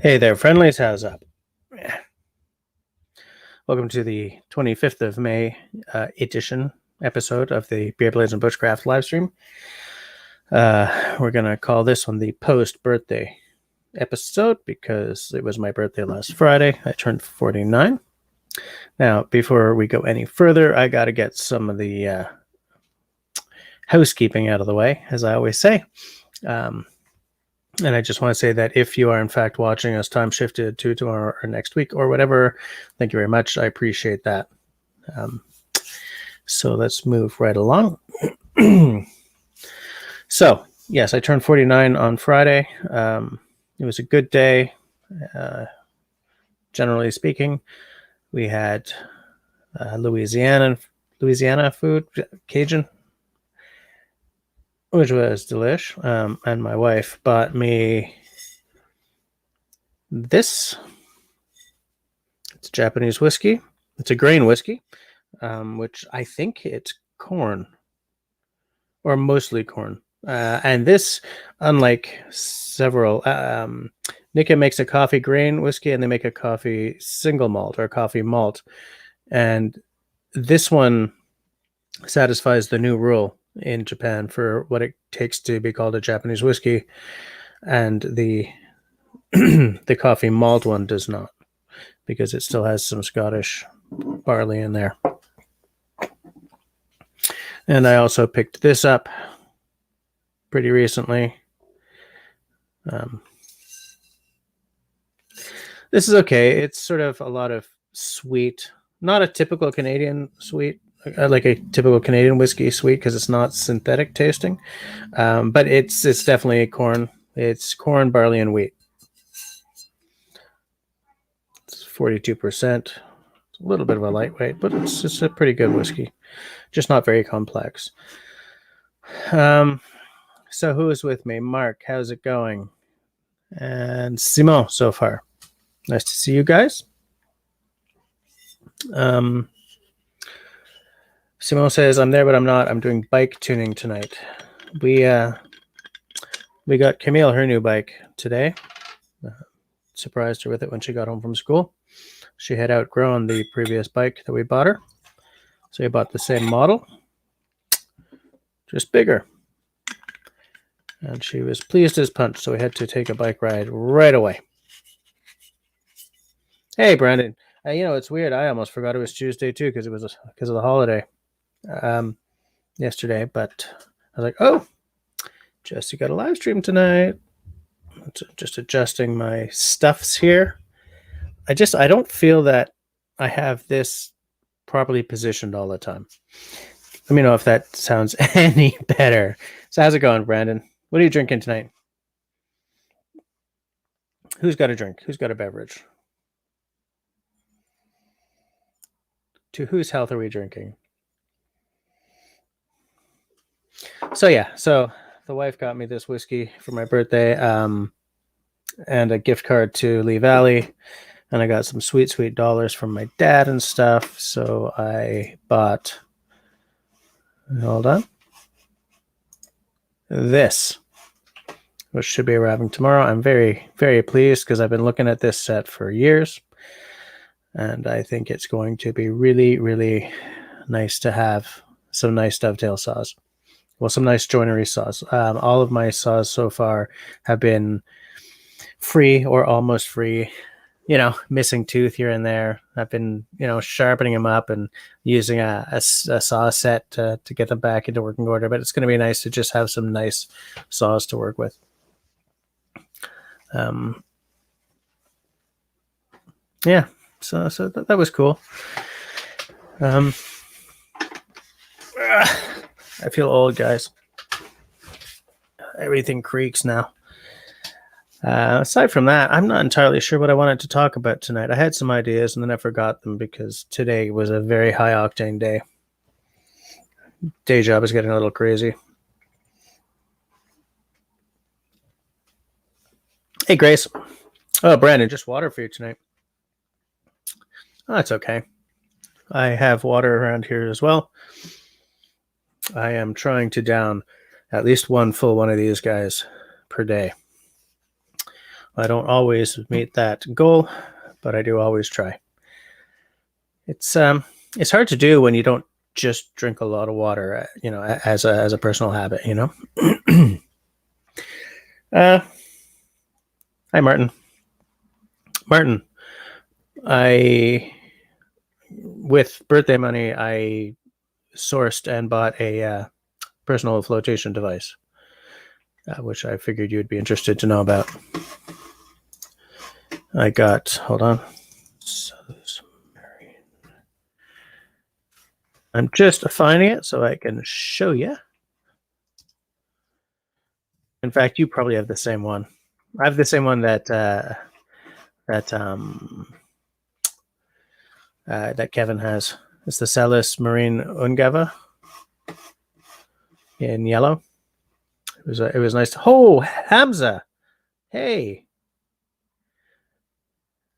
Hey there, friendlies. How's up? Welcome to the 25th of May edition episode of the Beer Blades and Bushcraft livestream. We're going to call this one the post-birthday episode because it was my birthday last Friday. I turned 49. Now, before we go any further, I got to get some of the housekeeping out of the way, as I always say. And I just want to say that if you are in fact watching us time shifted to tomorrow or next week or whatever, thank you very much. I appreciate that. So let's move right along. So, yes, I turned 49 on Friday. It was a good day, generally speaking. We had Louisiana food, Cajun, which was delish. And my wife bought me this. It's Japanese whiskey. It's a grain whiskey, which I think it's corn, or mostly corn. And this, unlike several, Nika makes a coffee grain whiskey, and they make a coffee single malt or coffee malt. And this one satisfies the new rule in Japan for what it takes to be called a Japanese whiskey, and the the coffee malt one does not, because it still has some Scottish barley in there. And I also picked this up pretty recently. This is okay. It's sort of a lot of sweet, not a typical Canadian sweet, like a typical Canadian whiskey sweet, because it's not synthetic tasting, but it's definitely corn. It's corn, barley, and wheat. It's 42%. It's a little bit of a lightweight, but it's a pretty good whiskey, just not very complex. So who is with me? Mark, how's it going? And Simon so far. Nice to see you guys. Simone says, I'm there, but I'm not. I'm doing bike tuning tonight. We got Camille her new bike today. Surprised her with it when she got home from school. She had outgrown the previous bike that we bought her. So we bought the same model, just bigger. And she was pleased as punch, so we had to take a bike ride right away. Hey, Brandon. It's weird. I almost forgot it was Tuesday, too, because of the holiday. Yesterday, but I was like, oh, Jesse got a live stream tonight. Just adjusting my stuffs here. I don't feel that I have this properly positioned all the time. Let me know if that sounds any better. So how's it going, Brandon? What are you drinking tonight? Who's got a drink? Who's got a beverage? To whose health are we drinking? So the wife got me this whiskey for my birthday, and a gift card to Lee Valley, and I got some sweet dollars from my dad and stuff. So I bought, hold on, this, which should be arriving tomorrow. I'm very, very pleased because I've been looking at this set for years, and I think it's going to be really, really nice to have some nice dovetail saws. Well, some nice joinery saws. All of my saws so far have been free or almost free, missing tooth here and there. I've been, sharpening them up and using a saw set to get them back into working order. But it's going to be nice to just have some nice saws to work with. Yeah, so that was cool. I feel old, guys. Everything creaks now. Aside from that, I'm not entirely sure what I wanted to talk about tonight. I had some ideas and then I forgot them because today was a very high octane day. Day job is getting a little crazy. Hey, Grace. Oh, Brandon, just water for you tonight. Oh, that's okay. I have water around here as well. I am trying to down at least one full one of these guys per day. I don't always meet that goal, but I do always try. It's hard to do when you don't just drink a lot of water, as a personal habit, Hi, Martin. Martin, with birthday money, I sourced and bought a personal flotation device, which I figured you'd be interested to know about. I got, hold on. I'm just finding it so I can show you. In fact, you probably have the same one. I have the same one that Kevin has. It's the Celis Marine Ungava in yellow. It was nice. Oh, Hamza! Hey,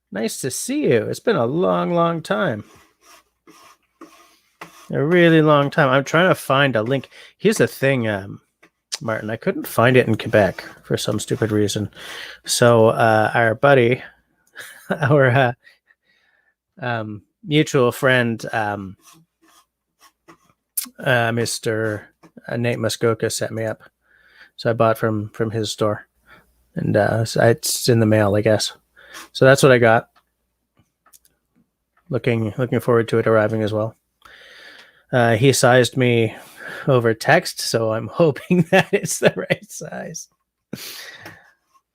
nice to see you. It's been a long time. A really long time. I'm trying to find a link. Here's the thing, Martin. I couldn't find it in Quebec for some stupid reason. So our buddy, our mutual friend, Mr. Nate Muskoka set me up. So I bought from his store, and it's in the mail, I guess. So that's what I got. Looking forward to it arriving as well. He sized me over text, so I'm hoping that it's the right size.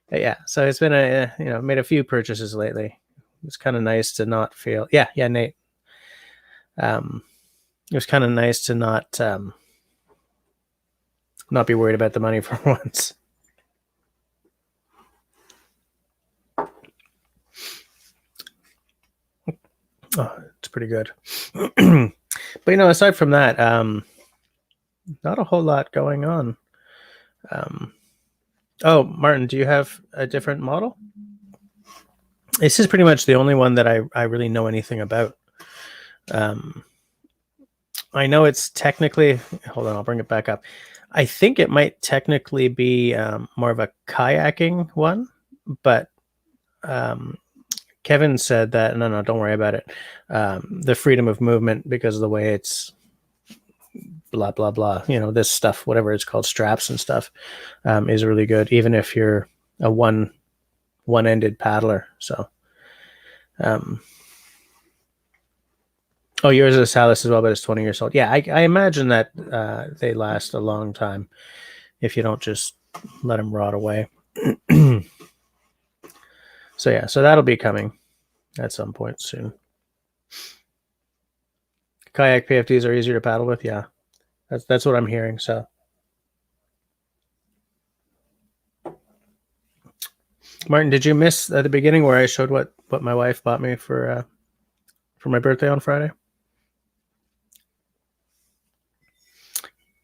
But yeah, so it's been made a few purchases lately. It's kind of nice to not feel. Yeah, Nate. It was kind of nice to not be worried about the money for once. Oh, it's pretty good. But aside from that, not a whole lot going on. Oh, Martin, do you have a different model? This is pretty much the only one that I really know anything about. I know it's technically, hold on, I'll bring it back up. I think it might technically be more of a kayaking one, but Kevin said that, no, don't worry about it. The freedom of movement, because of the way it's blah, blah, blah, this stuff, whatever it's called, straps and stuff, is really good, even if you're a one-ended paddler. So, oh, yours is a Salis as well, but it's 20 years old. Yeah, I imagine that they last a long time if you don't just let them rot away. So that'll be coming at some point soon. Kayak PFDs are easier to paddle with. Yeah, that's what I'm hearing. So, Martin, did you miss at the beginning where I showed what my wife bought me for my birthday on Friday?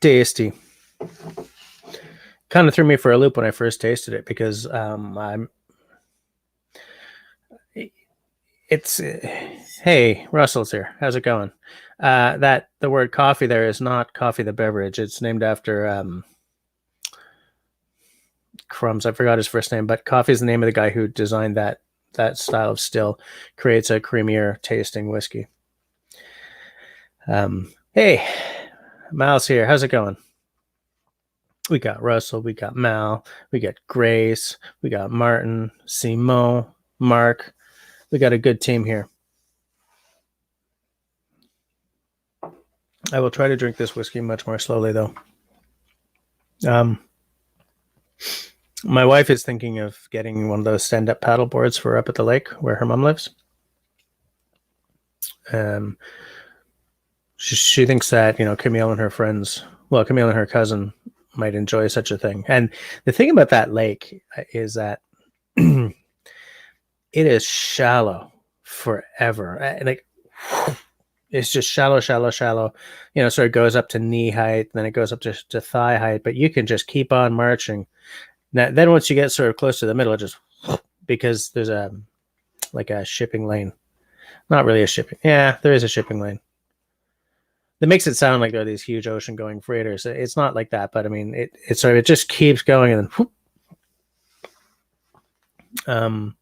Tasty. Kind of threw me for a loop when I first tasted it, because hey, Russell's here. How's it going? That the word coffee there is not coffee the beverage. It's named after crumbs. I forgot his first name, but coffee is the name of the guy who designed that style of still. Creates a creamier tasting whiskey. Hey, Mal's here. How's it going? We got Russell, we got Mal, we got Grace, we got Martin, Simon, Mark. We got a good team here. I will try to drink this whiskey much more slowly, though. My wife is thinking of getting one of those stand-up paddle boards for up at the lake where her mom lives. She thinks that, Camille and her friends, Camille and her cousin might enjoy such a thing. And the thing about that lake is that it is shallow forever. Like, it's just shallow. So it goes up to knee height, then it goes up to thigh height, but you can just keep on marching. Now, then once you get sort of close to the middle, it just, because there's a shipping lane. Not really a shipping. Yeah, there is a shipping lane. That makes it sound like there are these huge ocean-going freighters. It's not like that, but I mean, it just keeps going, and then Hold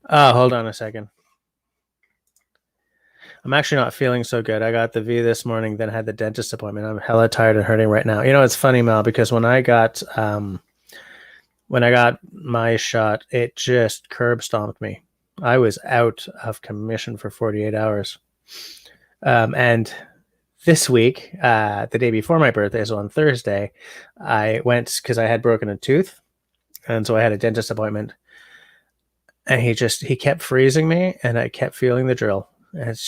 on a second. I'm actually not feeling so good. I got the V this morning, then had the dentist appointment. I'm hella tired and hurting right now. You know, it's funny, Mel, because when I got my shot, it just curb stomped me. I was out of commission for 48 hours. And this week, the day before my birthday, so on Thursday, I went because I had broken a tooth. And so I had a dentist appointment. And he kept freezing me, and I kept feeling the drill. And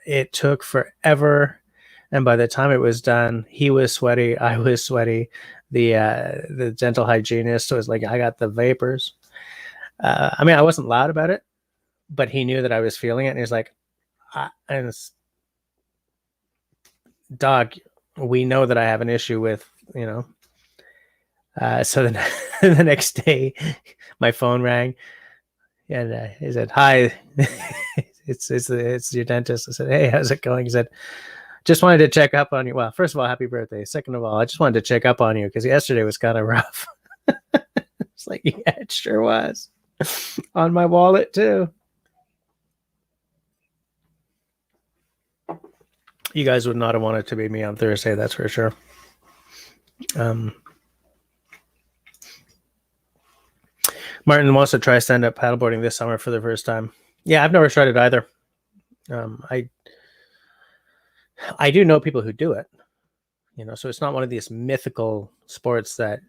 it took forever. And by the time it was done, he was sweaty. I was sweaty. The dental hygienist was like, I got the vapors. I mean, I wasn't loud about it, but he knew that I was feeling it. And he's like, dog, we know that I have an issue with, so then the next day my phone rang, and he said, hi, it's your dentist. I said, hey, how's it going? He said, just wanted to check up on you. Well, first of all, happy birthday. Second of all, I just wanted to check up on you because yesterday was kind of rough. It's like, yeah, it sure was. On my wallet too. You guys would not have wanted to be me on Thursday, that's for sure. Martin wants to try stand-up paddleboarding this summer for the first time. Yeah, I've never tried it either. I do know people who do it, so it's not one of these mythical sports that,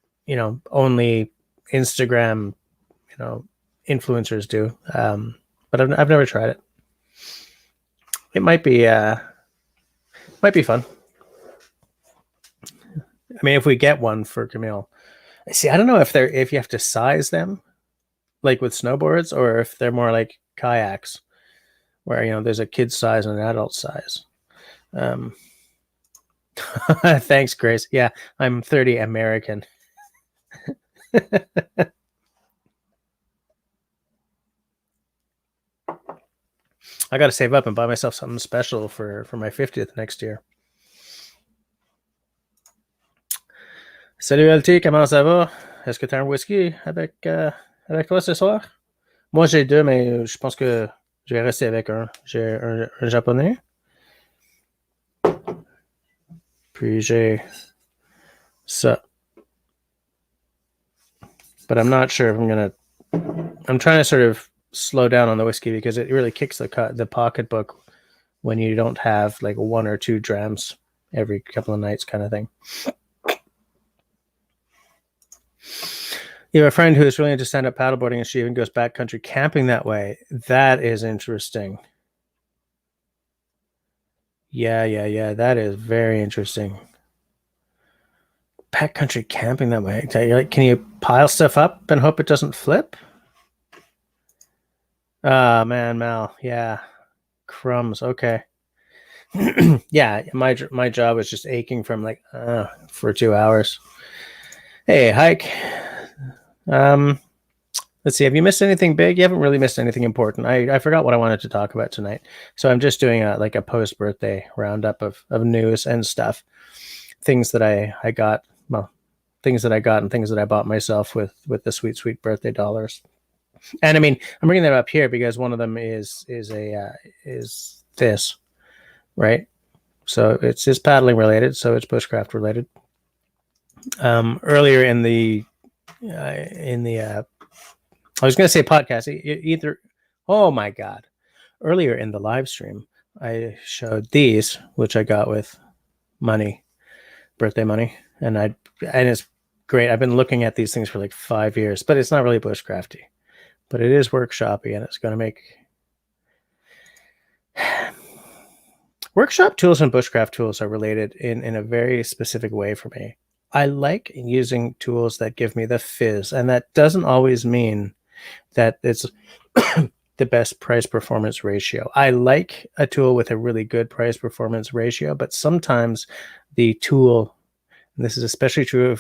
only Instagram, influencers do. But I've never tried it. It might be fun. I mean, if we get one for Camille, see, I don't know if you have to size them like with snowboards, or if they're more like kayaks where, there's a kid size and an adult size. Thanks, Grace. Yeah, I'm 30 American. I got to save up and buy myself something special for my 50th next year. Salut LT, comment ça va? Est-ce que tu as un whisky avec toi ce soir? Moi, j'ai deux, mais je pense que je vais rester avec un. J'ai un japonais. Puis j'ai ça. But I'm not sure if I'm trying to sort of slow down on the whiskey because it really kicks the pocketbook when you don't have like 1 or 2 drams every couple of nights kind of thing. You have a friend who is really into stand-up paddleboarding, and she even goes backcountry camping that way. That is interesting. Yeah. That is very interesting. Backcountry camping that way. Can you pile stuff up and hope it doesn't flip? Ah, man, Mal. Yeah. Crumbs. Okay. Yeah, my job is just aching from for 2 hours. Hey, Hike. Let's see. Have you missed anything big? You haven't really missed anything important. I forgot what I wanted to talk about tonight, so I'm just doing a post-birthday roundup of news and stuff, things that I got. Well, things that I got and things that I bought myself with the sweet birthday dollars. And I mean, I'm bringing that up here because one of them is this, right? So it's paddling related, so it's bushcraft related. Earlier in the I was going to say podcast, either. Oh my God. Earlier in the live stream, I showed these, which I got with money, birthday money. And it's great. I've been looking at these things for like 5 years, but it's not really bushcrafty, but it is workshoppy, and it's going to make workshop tools and bushcraft tools are related in a very specific way for me. I like using tools that give me the fizz, and that doesn't always mean that it's the best price performance ratio. I like a tool with a really good price performance ratio, but sometimes the tool, and this is especially true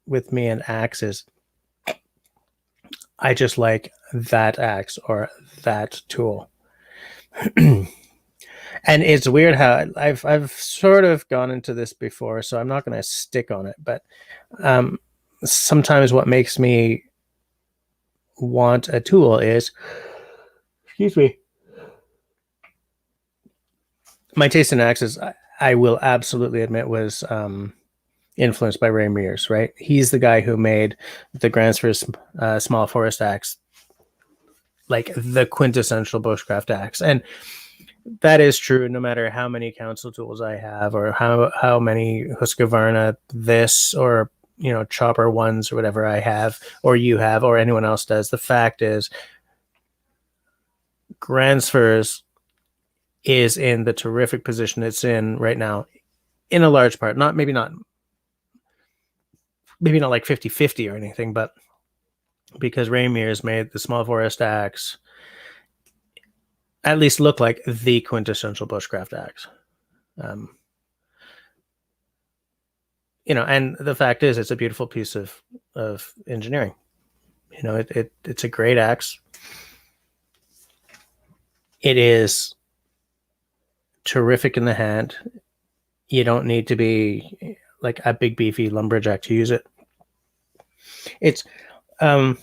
with me and axes, I just like that axe or that tool. And it's weird how I've sort of gone into this before, so I'm not going to stick on it. But sometimes what makes me want a tool is, excuse me, my taste in axes, I will absolutely admit, was influenced by Ray Mears, right? He's the guy who made the Gransfors small forest axe like the quintessential bushcraft axe. And that is true no matter how many council tools I have or how many Husqvarna this or chopper ones or whatever I have or you have or anyone else does. The fact is Gransfors is in the terrific position it's in right now in a large part, maybe not like 50-50 or anything, but because Ray Mears made the small forest axe at least look like the quintessential bushcraft axe. And the fact is, it's a beautiful piece of engineering. It's a great axe. It is terrific in the hand. You don't need to be like a big beefy lumberjack to use it. It's a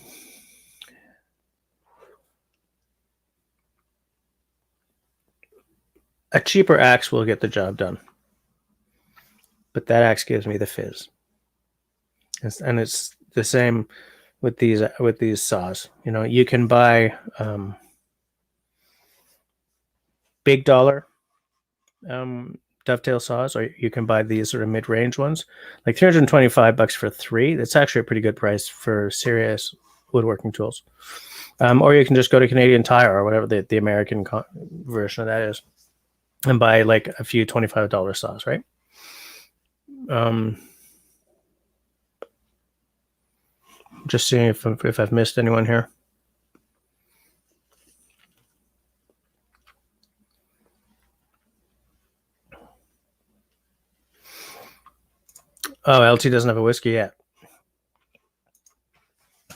cheaper axe will get the job done, but that axe gives me the fizz. And it's the same with these saws. You can buy big dollar dovetail saws, or you can buy these sort of mid-range ones, like $325 for 3. That's actually a pretty good price for serious woodworking tools. Or you can just go to Canadian Tire or whatever the American version of that is, and buy like a few $25 saws, right? Just seeing if I've missed anyone here. Oh, LT doesn't have a whiskey yet.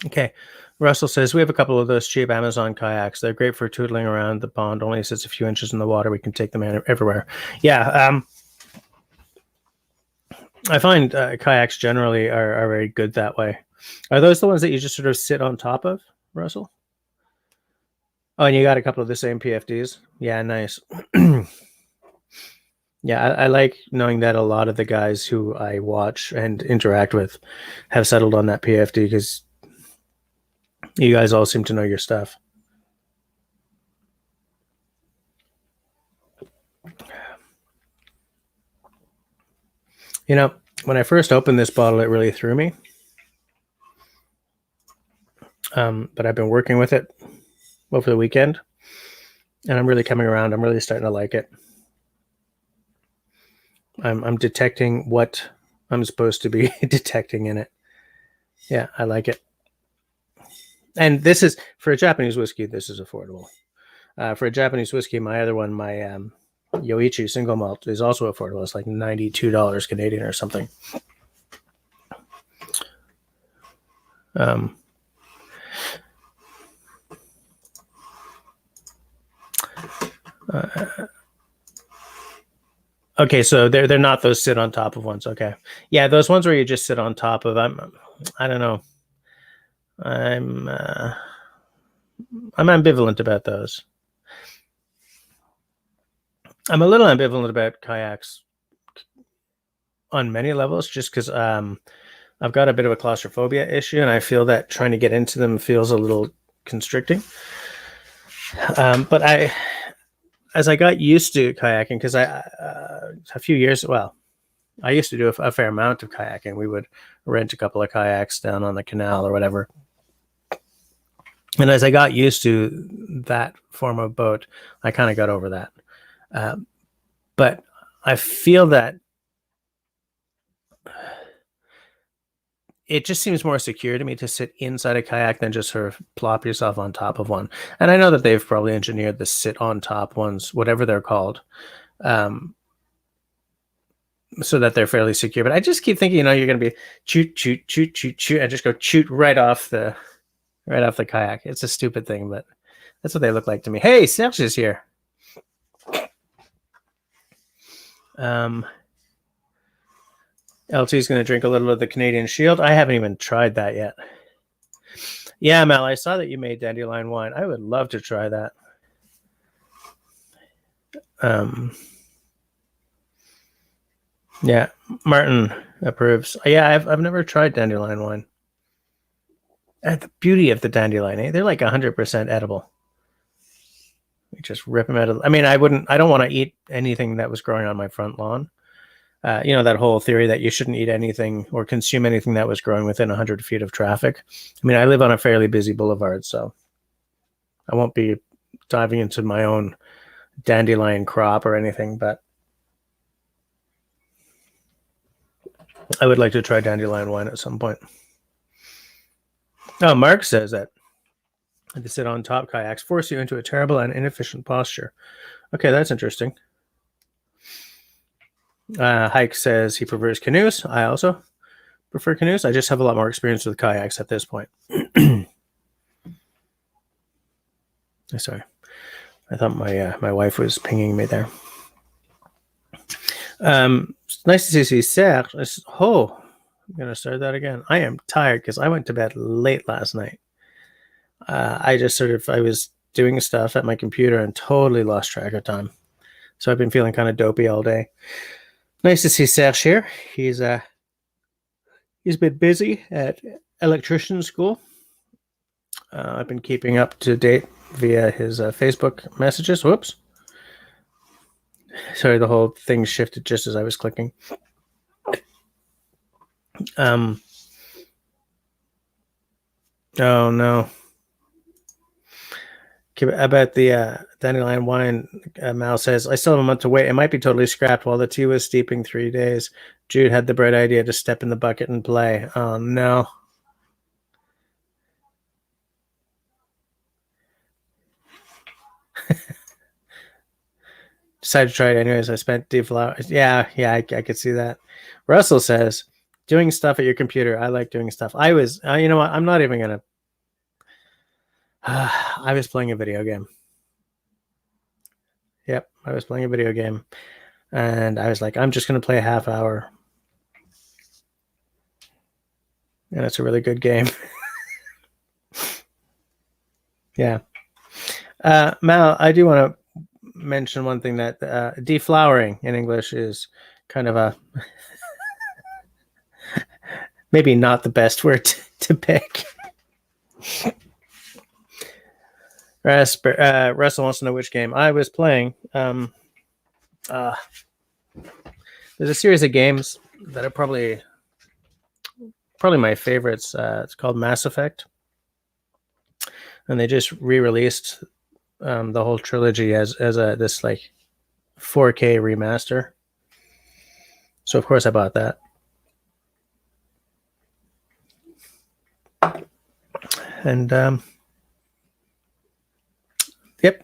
Okay. Russell says, we have a couple of those cheap Amazon kayaks. They're great for tootling around the pond. Only sits a few inches in the water. We can take them everywhere. Yeah. I find kayaks generally are very good that way. Are those the ones that you just sort of sit on top of, Russell? Oh, and you got a couple of the same PFDs? Yeah, nice. Yeah, I like knowing that a lot of the guys who I watch and interact with have settled on that PFD because you guys all seem to know your stuff. When I first opened this bottle, it really threw me. But I've been working with it over the weekend, and I'm really coming around. I'm really starting to like it. I'm detecting what I'm supposed to be detecting in it. Yeah, I like it. And this is, for a Japanese whiskey, this is affordable. For a Japanese whiskey, my other one, my Yoichi single malt, is also affordable. It's like $92 Canadian or something. Okay, so they're not those sit on top of ones. Okay, yeah, those ones where you just sit on top of. I don't know. I'm ambivalent about those. I'm a little ambivalent about kayaks on many levels, just because I've got a bit of a claustrophobia issue, and I feel that trying to get into them feels a little constricting. But as I got used to kayaking, because a few years, I used to do a fair amount of kayaking. We would rent a couple of kayaks down on the canal or whatever. And as I got used to that form of boat, I kind of got over that. But I feel that it just seems more secure to me to sit inside a kayak than just sort of plop yourself on top of one. And I know that they've probably engineered the sit on top ones, whatever they're called, so that they're fairly secure. But I just keep thinking, you're going to be shoot, and just go shoot right off the kayak. It's a stupid thing, but that's what they look like to me. Hey, Serge is here. LT is going to drink a little of the Canadian Shield. I haven't even tried that yet. Yeah, Mel, I saw that you made dandelion wine. I would love to try that. Yeah, Martin approves. Yeah, I've never tried dandelion wine. And the beauty of the dandelion, they're like 100% edible. You just rip them out of. I mean, I don't want to eat anything that was growing on my front lawn. That whole theory that you shouldn't eat anything or consume anything that was growing within 100 feet of traffic. I mean, I live on a fairly busy boulevard, so I won't be diving into my own dandelion crop or anything, but I would like to try dandelion wine at some point. Oh, Mark says that to sit on top kayaks force you into a terrible and inefficient posture. Okay, that's interesting. Hike says he prefers canoes. I also prefer canoes. I just have a lot more experience with kayaks at this point. Sorry, I thought my wife was pinging me there. It's nice to see Serge. I'm gonna start that again. I am tired because I went to bed late last night. I was doing stuff at my computer and totally lost track of time. So I've been feeling kind of dopey all day. Nice to see Serge here. He's been busy at electrician school. I've been keeping up to date via his Facebook messages. Whoops. Sorry, the whole thing shifted just as I was clicking. Oh no. About the dandelion wine, Mal says, I still have a month to wait. It might be totally scrapped while the tea was steeping 3 days. Jude had the bright idea to step in the bucket and play. Oh no. Decided to try it anyways. I spent deflower. Yeah, I could see that. Russell says, doing stuff at your computer. I like doing stuff. I was, you know what? I'm not even going to. I was playing a video game. Yep, I was playing a video game. And I was like, I'm just going to play a half hour. And it's a really good game. Yeah. Mal, I do want to mention one thing that deflowering in English is kind of a maybe not the best word to pick. Russell wants to know which game I was playing. There's a series of games that are probably my favorites. It's called Mass Effect, and they just re-released the whole trilogy as this like 4K remaster. So of course I bought that. And yep.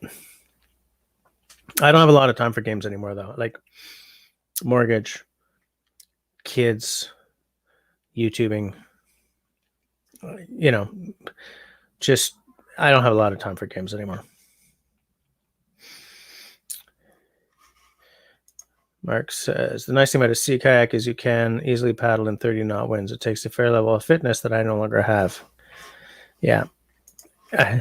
I don't have a lot of time for games anymore though. Like mortgage, kids, YouTubing, just I don't have a lot of time for games anymore. Mark says, the nice thing about a sea kayak is you can easily paddle in 30 knot winds. It takes a fair level of fitness that I no longer have. Yeah.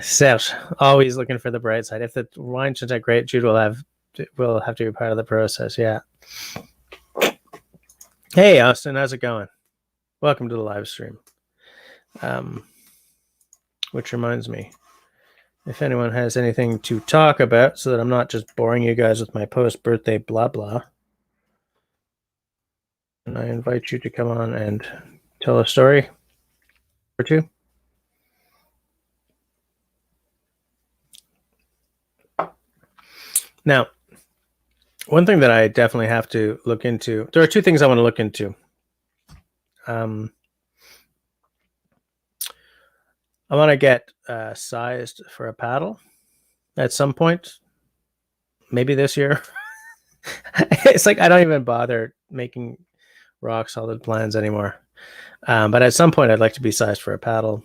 Serge, always looking for the bright side. If the wine turns out great, Jude will have to be part of the process. Yeah. Hey, Austin, how's it going? Welcome to the live stream. Which reminds me, if anyone has anything to talk about so that I'm not just boring you guys with my post-birthday blah blah, and I invite you to come on and tell a story or two. Now, one thing that I definitely have to look into, there are two things I want to look into. I want to get sized for a paddle at some point, maybe this year. It's like I don't even bother making rock solid plans anymore. But at some point, I'd like to be sized for a paddle.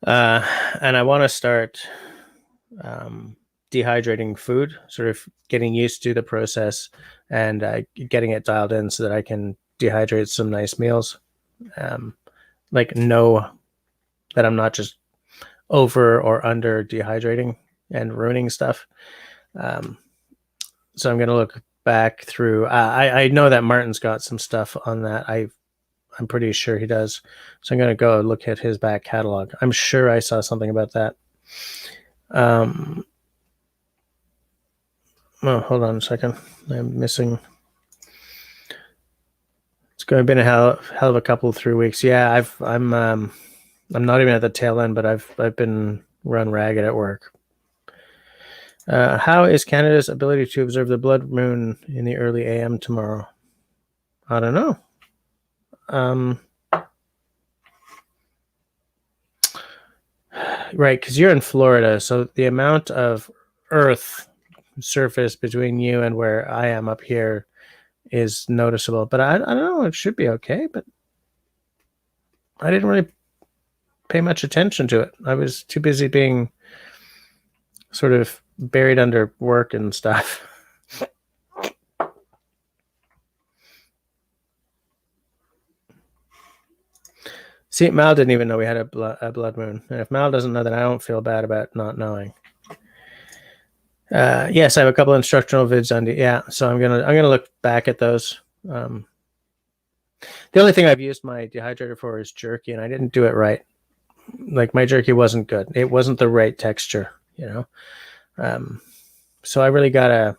And I want to start dehydrating food, sort of getting used to the process and getting it dialed in so that I can dehydrate some nice meals. Like no that I'm not just over or under dehydrating and ruining stuff. So I'm going to look back through. I know that Martin's got some stuff on that. I'm pretty sure he does. So I'm going to go look at his back catalog. I'm sure I saw something about that. Oh, hold on a second. I'm missing. It's going to be a hell of a couple 3 weeks. Yeah, I'm not even at the tail end, but I've been run ragged at work. How is Canada's ability to observe the blood moon in the early AM tomorrow? I don't know. Right, because you're in Florida, so the amount of Earth surface between you and where I am up here is noticeable. But I don't know, it should be okay, but I didn't really pay much attention to it. I was too busy being sort of buried under work and stuff. See, Mal didn't even know we had a blood moon. And if Mal doesn't know, then I don't feel bad about not knowing. Yes, I have a couple instructional vids on so I'm gonna look back at those. The only thing I've used my dehydrator for is jerky, and I didn't do it right. Like, my jerky wasn't good. It wasn't the right texture, so I really gotta,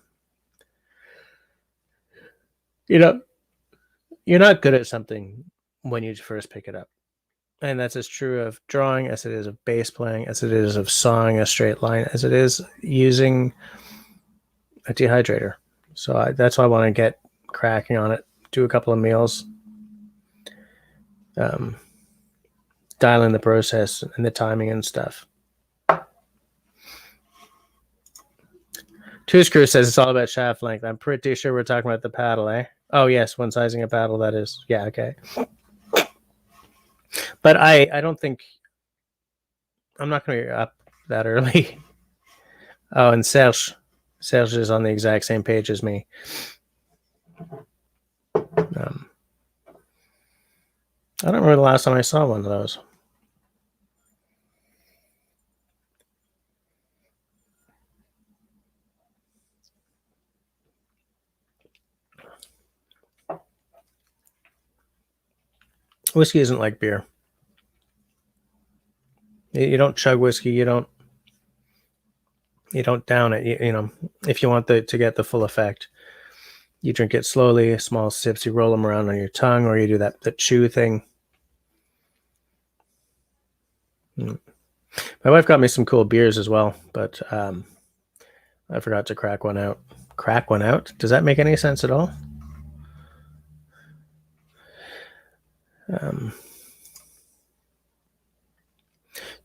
you're not good at something when you first pick it up. And that's as true of drawing as it is of bass playing, as it is of sawing a straight line, as it is using a dehydrator. So that's why I want to get cracking on it, do a couple of meals, dial in the process and the timing and stuff. Two Screw says it's all about shaft length. I'm pretty sure we're talking about the paddle, eh? Oh, yes, when sizing a paddle, that is. Yeah, okay. But I don't think... I'm not going to be up that early. Oh, and Serge is on the exact same page as me. I don't remember the last time I saw one of those. Whiskey isn't like beer. You don't chug whiskey. You don't down it. If you want to get the full effect, you drink it slowly, small sips. You roll them around on your tongue, or you do the chew thing. My wife got me some cool beers as well, but I forgot to crack one out. Crack one out? Does that make any sense at all?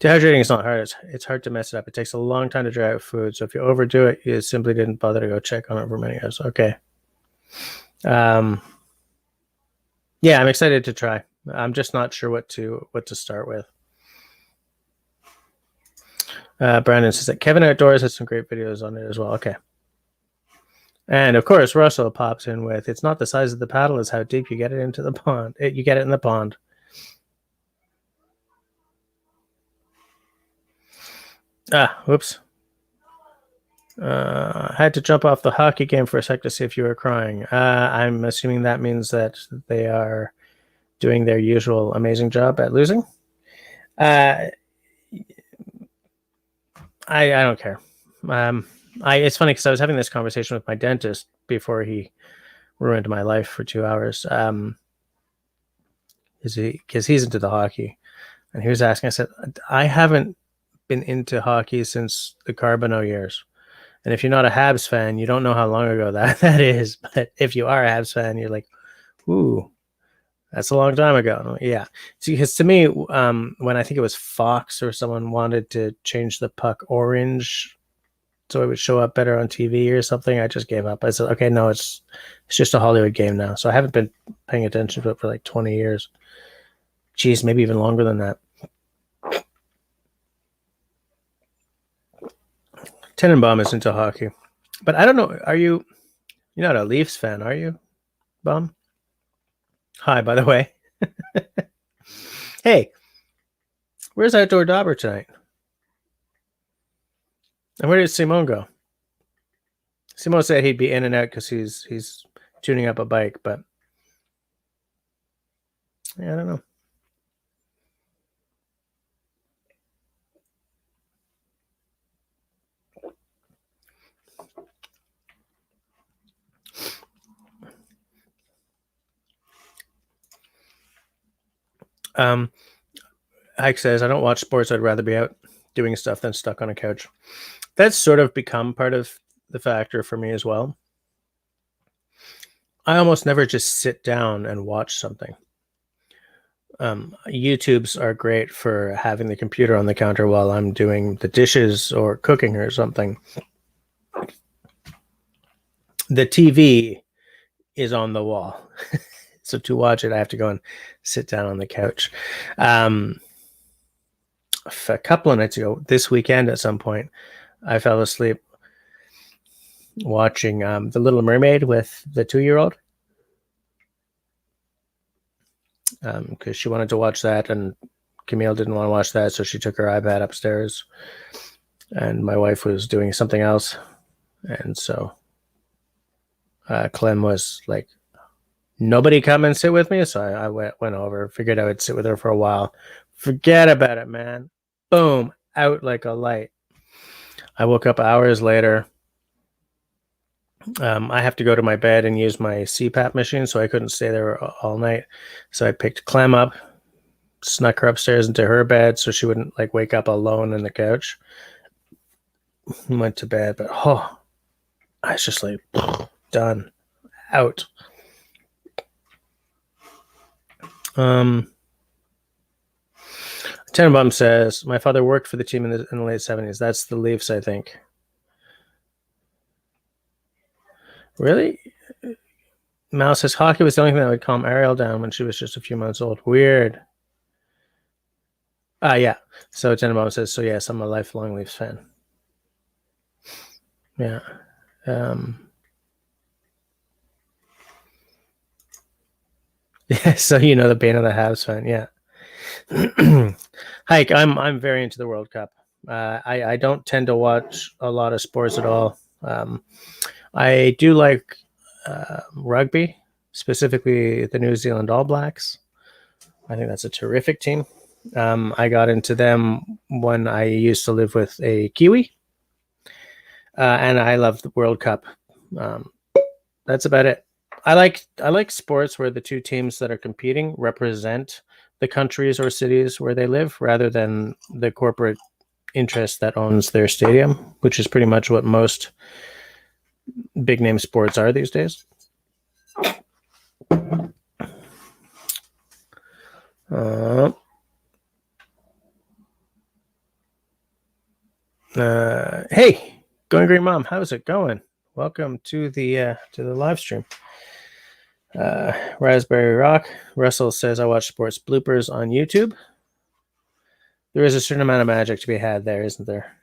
Dehydrating is not hard. It's hard to mess it up. It takes a long time to dry out food. So if you overdo it, you simply didn't bother to go check on it for many years. Okay. Yeah, I'm excited to try. I'm just not sure what to start with. Brandon says that Kevin Outdoors has some great videos on it as well. Okay. And of course, Russell pops in with, it's not the size of the paddle, it's how deep you get it into the pond. You get it in the pond. Whoops. I had to jump off the hockey game for a sec to see if you were crying. I'm assuming that means that they are doing their usual amazing job at losing. I don't care. It's funny because I was having this conversation with my dentist before he ruined my life for 2 hours. Because he's into the hockey, and he was asking. I said, I haven't been into hockey since the Carbonneau years. And if you're not a Habs fan, you don't know how long ago that is. But if you are a Habs fan, you're like, ooh, that's a long time ago. Yeah. Because to me, when I think it was Fox or someone wanted to change the puck orange so it would show up better on TV or something, I just gave up. I said, okay, no, it's just a Hollywood game now. So I haven't been paying attention to it for like 20 years. Geez, maybe even longer than that. Tenenbaum is into hockey. But I don't know, you're not a Leafs fan, are you, Baum? Hi, by the way. Hey, Where's Outdoor Dauber tonight? And where did Simone go? Simone said he'd be in and out because he's tuning up a bike, but yeah, I don't know. Hike says, I don't watch sports. I'd rather be out doing stuff than stuck on a couch. That's sort of become part of the factor for me as well. I almost never just sit down and watch something. YouTubes are great for having the computer on the counter while I'm doing the dishes or cooking or something. The TV is on the wall. So to watch it, I have to go and sit down on the couch. A couple of nights ago, this weekend at some point, I fell asleep watching The Little Mermaid with the 2-year-old. Because she wanted to watch that, and Camille didn't want to watch that, so she took her iPad upstairs, and my wife was doing something else, and so Clem was like, nobody come and sit with me, so I went over, figured I would sit with her for a while. Forget about it, man. Boom, out like a light. I woke up hours later. I have to go to my bed and use my CPAP machine, so I couldn't stay there all night. So I picked Clem up, snuck her upstairs into her bed so she wouldn't like wake up alone on the couch. Went to bed, but I was just like done, out. Tenenbaum says, my father worked for the team in the late 70s. That's the Leafs, I think. Really? Mal says, hockey was the only thing that would calm Ariel down when she was just a few months old. Weird. Yeah. So Tenenbaum says, so yes, I'm a lifelong Leafs fan. Yeah. Yeah, so you know the pain of the Habs fan, yeah. Hike, I'm very into the World Cup. I don't tend to watch a lot of sports at all. I do like rugby, specifically the New Zealand All Blacks. I think that's a terrific team. I got into them when I used to live with a Kiwi, and I love the World Cup. That's about it. I like sports where the two teams that are competing represent the countries or cities where they live, rather than the corporate interest that owns their stadium, which is pretty much what most big name sports are these days. Hey, Going Green Mom, how's it going? Welcome to the live stream. Raspberry Rock. Russell says, I watch sports bloopers on YouTube. There is a certain amount of magic to be had there, isn't there?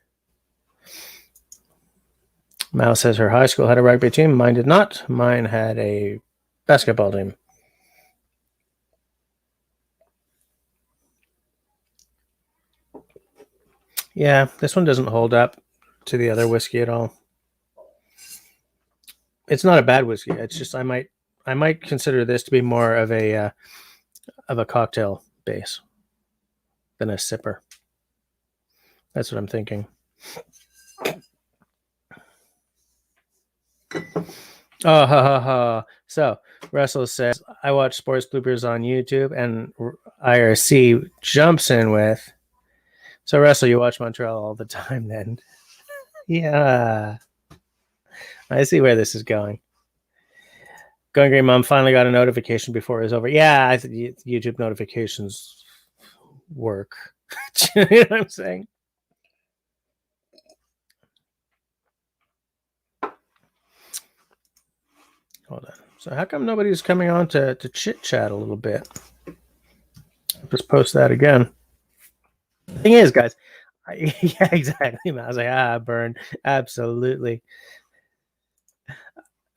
Mal says her high school had a rugby team. Mine did not. Mine had a basketball team. Yeah, this one doesn't hold up to the other whiskey at all. It's not a bad whiskey. It's just I might consider this to be more of a cocktail base than a sipper. That's what I'm thinking. Oh, ha, ha, ha. So Russell says, I watch sports bloopers on YouTube, and IRC jumps in with, so Russell, you watch Montreal all the time then? Yeah. I see where this is going. Going Green Mom finally got a notification before it was over. Yeah, I think YouTube notifications work. You know what I'm saying? Hold on. So how come nobody's coming on to chit chat a little bit? I'll just post that again. The thing is, guys, yeah, exactly. I was like, burn. Absolutely.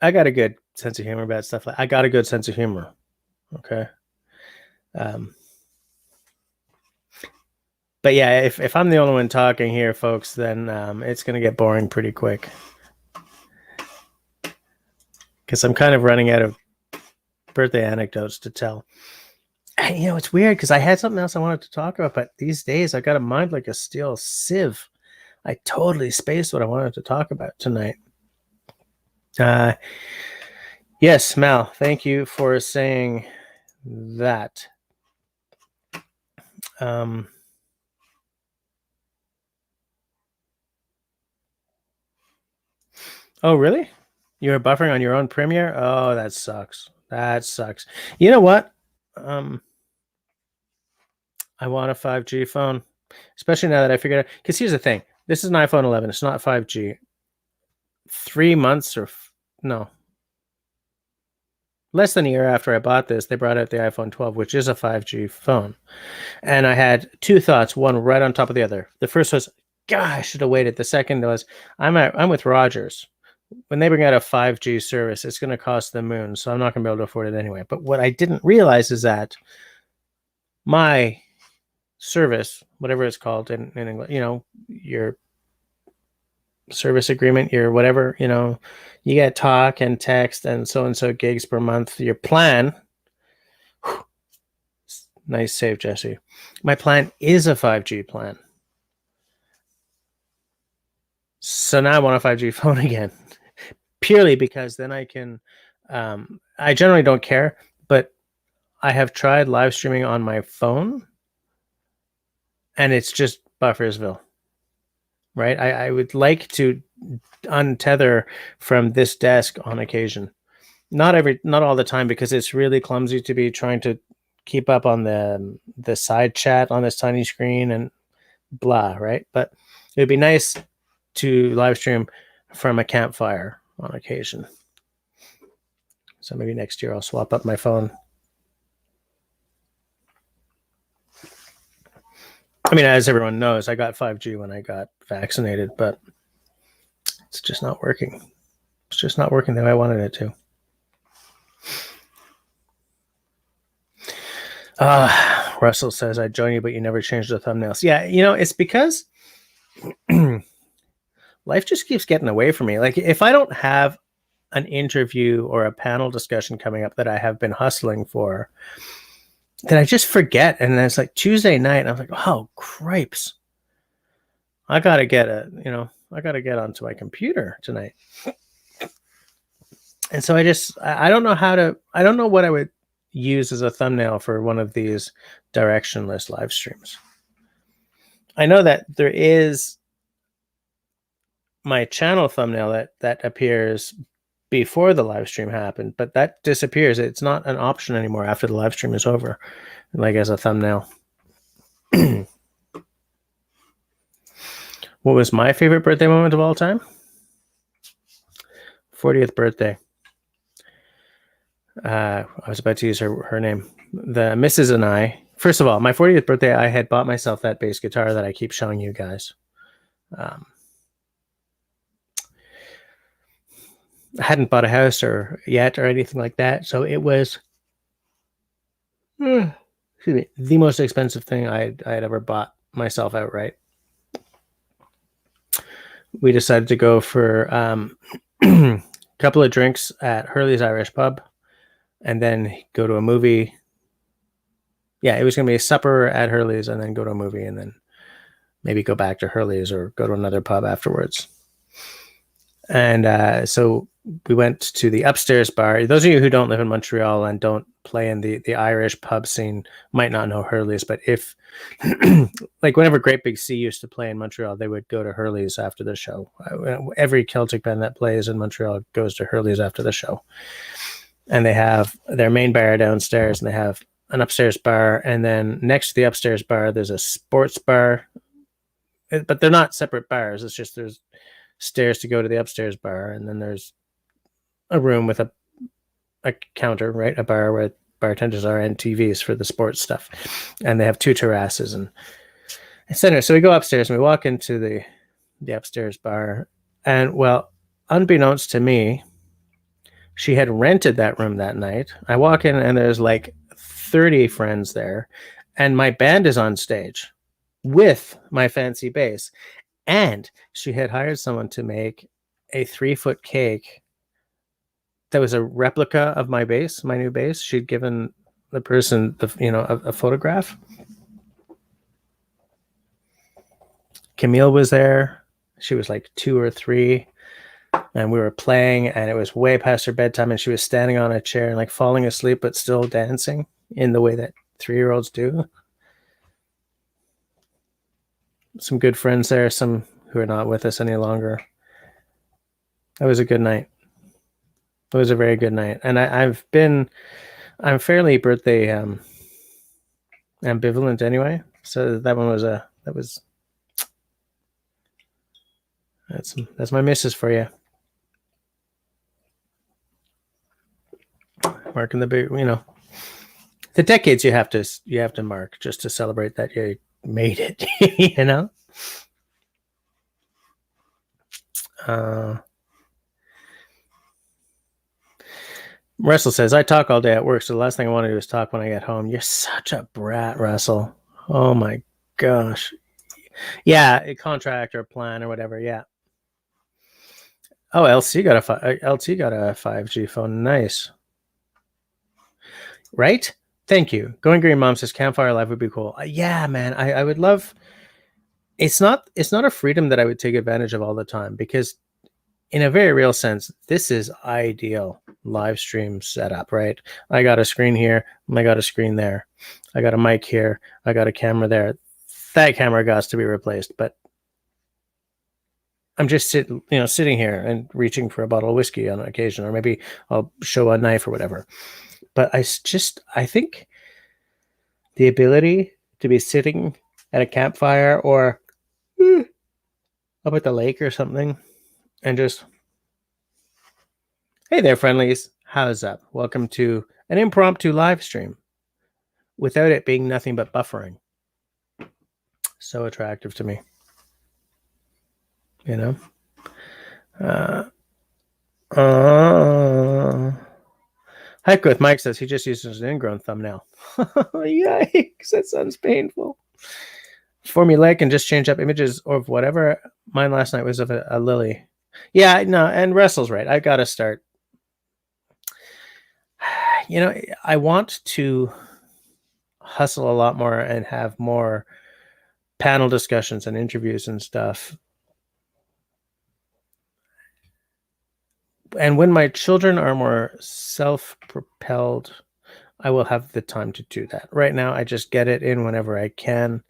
I got a good sense of humor about stuff. I got a good sense of humor. Okay. But yeah, if I'm the only one talking here, folks, then it's going to get boring pretty quick. Because I'm kind of running out of birthday anecdotes to tell. And, you know, it's weird because I had something else I wanted to talk about, but these days I got a mind like a steel sieve. I totally spaced what I wanted to talk about tonight. Yes, Mal, thank you for saying that. Oh, really? You were buffering on your own Premiere? Oh, that sucks. That sucks. You know what? I want a 5G phone, especially now that I figured out. Because here's the thing: this is an iPhone 11. It's not 5G. 3 months or no, less than a year after I bought this, they brought out the iPhone 12, which is a 5G phone. And I had two thoughts, one right on top of the other. The first was, God, I should have waited. The second was, I'm with Rogers. When they bring out a 5G service, it's going to cost the moon, so I'm not going to be able to afford it anyway. But what I didn't realize is that my service, whatever it's called in English, you know, your service agreement, your whatever, you know, you get talk and text and so gigs per month. Your plan, whew, nice save, Jesse. My plan is a 5G plan. So now I want a 5G phone again, purely because then I can, I generally don't care, but I have tried live streaming on my phone and it's just Buffersville, right? I would like to untether from this desk on occasion. Not all the time, because it's really clumsy to be trying to keep up on the side chat on this tiny screen and blah, right? But it would be nice to live stream from a campfire on occasion. So maybe next year I'll swap up my phone. I mean, as everyone knows, I got 5G when I got vaccinated, but it's just not working. It's just not working the way I wanted it to. Russell says, I join you, but you never changed the thumbnails. Yeah, you know, it's because life just keeps getting away from me. Like, if I don't have an interview or a panel discussion coming up that I have been hustling for, then I just forget. And then it's like Tuesday night, and I'm like, oh, cripes. I got to get onto my computer tonight. And so I don't know what I would use as a thumbnail for one of these directionless live streams. I know that there is my channel thumbnail that appears before the live stream happened, but that disappears. It's not an option anymore after the live stream is over, like as a thumbnail. What was my favorite birthday moment of all time? 40th birthday. I was about to use her name. The Mrs. and I, first of all, my 40th birthday, I had bought myself that bass guitar that I keep showing you guys. I hadn't bought a house yet or anything like that, so it was the most expensive thing I had ever bought myself outright. We decided to go for a couple of drinks at Hurley's Irish Pub, and then go to a movie. Yeah, it was going to be a supper at Hurley's and then go to a movie and then maybe go back to Hurley's or go to another pub afterwards. And so we went to the upstairs bar. Those of you who don't live in Montreal and don't play in the Irish pub scene might not know Hurley's, but if like whenever Great Big Sea used to play in Montreal, they would go to Hurley's after the show. Every Celtic band that plays in Montreal goes to Hurley's after the show. And they have their main bar downstairs, and they have an upstairs bar, and then next to the upstairs bar there's a sports bar, but they're not separate bars. It's just there's stairs to go to the upstairs bar, and then there's a room with a counter, right, a bar where bartenders are, and TVs for the sports stuff, and they have two terraces and center. So we go upstairs and we walk into the upstairs bar, and well, unbeknownst to me, she had rented that room that night. I walk in and there's like 30 friends there, and my band is on stage. with my fancy base. And she had hired someone to make a 3-foot cake that was a replica of my base, my new base. She'd given the person a photograph. Camille was there. She was like 2 or 3, and we were playing, and it was way past her bedtime, and she was standing on a chair and like falling asleep but still dancing in the way that 3-year-olds do. Some good friends there, some who are not with us any longer. It was a good night. It was a very good night. And I'm fairly birthday ambivalent anyway. So that one was that's my missus for you. Marking the big, the decades you have to mark just to celebrate that you made it, Russell says, I talk all day at work, so the last thing I want to do is talk when I get home. You're such a brat, Russell. Oh my gosh. Yeah, a contract or plan or whatever, yeah. Oh, LT got a 5G phone. Nice. Right? Thank you. Going Green Mom says Campfire Live would be cool. Yeah, man. I would love. It's not a freedom that I would take advantage of all the time, because in a very real sense, this is ideal live stream setup, right? I got a screen here. I got a screen there. I got a mic here. I got a camera there. That camera got to be replaced, but I'm just sitting here and reaching for a bottle of whiskey on occasion, or maybe I'll show a knife or whatever. But I think the ability to be sitting at a campfire or up at the lake or something and just, hey there, friendlies, how's up? Welcome to an impromptu live stream without it being nothing but buffering. So attractive to me, Hike with Mike says he just uses an ingrown thumbnail. Yikes, that sounds painful. Formulaic and just change up images of whatever. Mine last night was of a lily. Yeah, no, and Russell's right. I got to start. I want to hustle a lot more and have more panel discussions and interviews and stuff. And when my children are more self-propelled, I will have the time to do that. Right now, I just get it in whenever I can.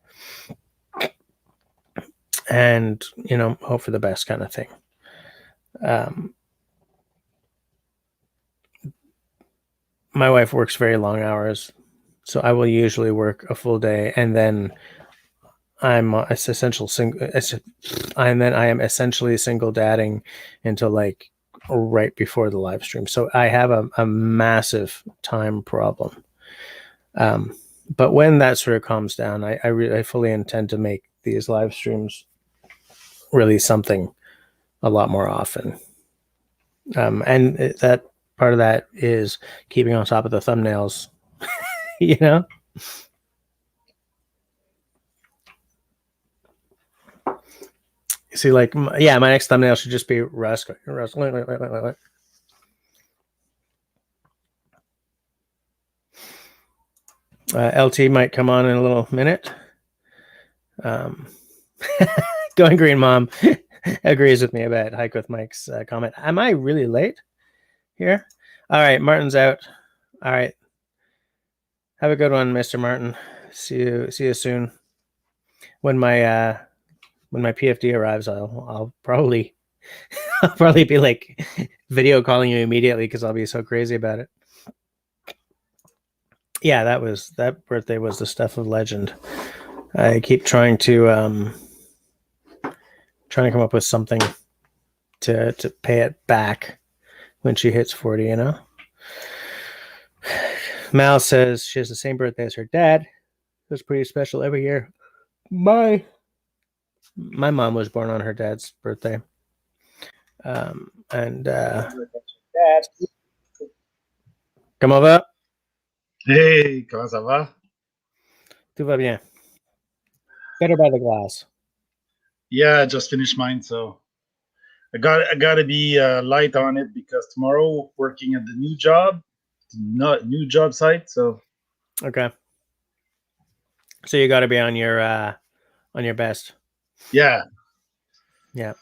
And, hope for the best kind of thing. My wife works very long hours, so I will usually work a full day, and then I am essentially single dadding until like right before the live stream. So I have a massive time problem. But when that sort of calms down, I fully intend to make these live streams really something a lot more often. And that part of that is keeping on top of the thumbnails, See, like, my next thumbnail should just be Russ. LT might come on in a little minute. Going Green Mom agrees with me about Hike with Mike's comment. Am I really late here? All right, Martin's out. All right. Have a good one, Mr. Martin. See you soon. When my PFD arrives, I'll probably be like video calling you immediately because I'll be so crazy about it. Yeah, that birthday was the stuff of legend. I keep trying to come up with something to pay it back when she hits 40, Mal says she has the same birthday as her dad. It's pretty special every year. My mom was born on her dad's birthday. And Dad, comment va? Hey, comment ça va? Tout va bien. Better by the glass. Yeah, I just finished mine, so I got to be light on it because tomorrow working at the new job, not new job site. So Okay. So you got to be on your best. yeah. Yeah.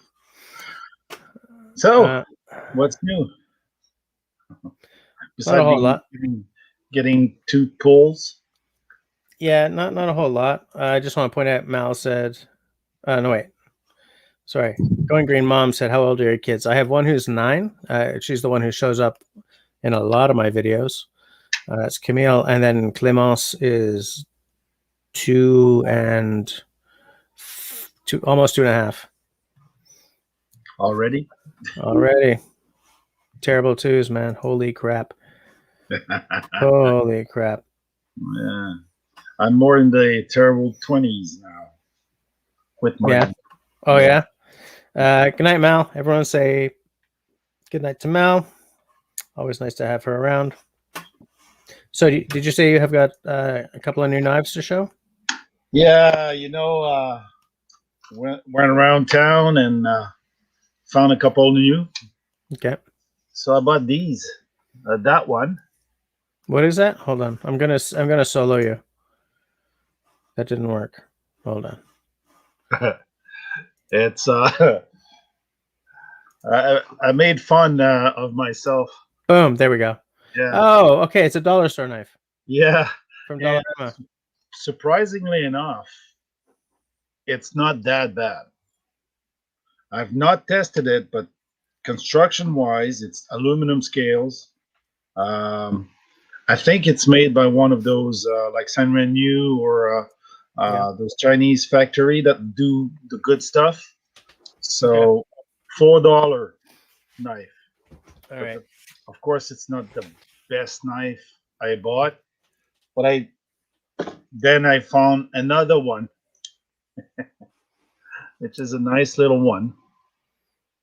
So Uh, what's new not a besides whole lot. getting two pulls? Yeah, not a whole lot. I just want to point out Mal said, no wait, sorry. Going Green Mom said, "How old are your kids?" I have one who's 9. She's the one who shows up in a lot of my videos. That's Camille, and then Clemence is 2 and almost 2.5 Already? already. Terrible twos, man. Holy crap! Holy crap! Yeah. I'm more in the terrible 20s now with Yeah. Marty. Oh Yeah. yeah. Good night, Mal. Everyone say good night to Mal. Always nice to have her around. So, did you say you have got a couple of new knives to show? Yeah, went around town and found a couple new. Okay. So I bought these. That one. What is that? Hold on. I'm gonna solo you. That didn't work. Hold on. It's I made fun of myself. Boom. There we go. Yeah, Oh, okay. It's a dollar store knife yeah. from And Dollarama. surprisingly enough, it's not that bad. I've not tested it, but construction wise, it's aluminum scales. Um, I think it's made by one of those like San Renu or Yeah. those Chinese factory that do the good stuff. Okay. So $4 knife. All But right. of course, it's not the best knife I bought. But I found another one, which is a nice little one.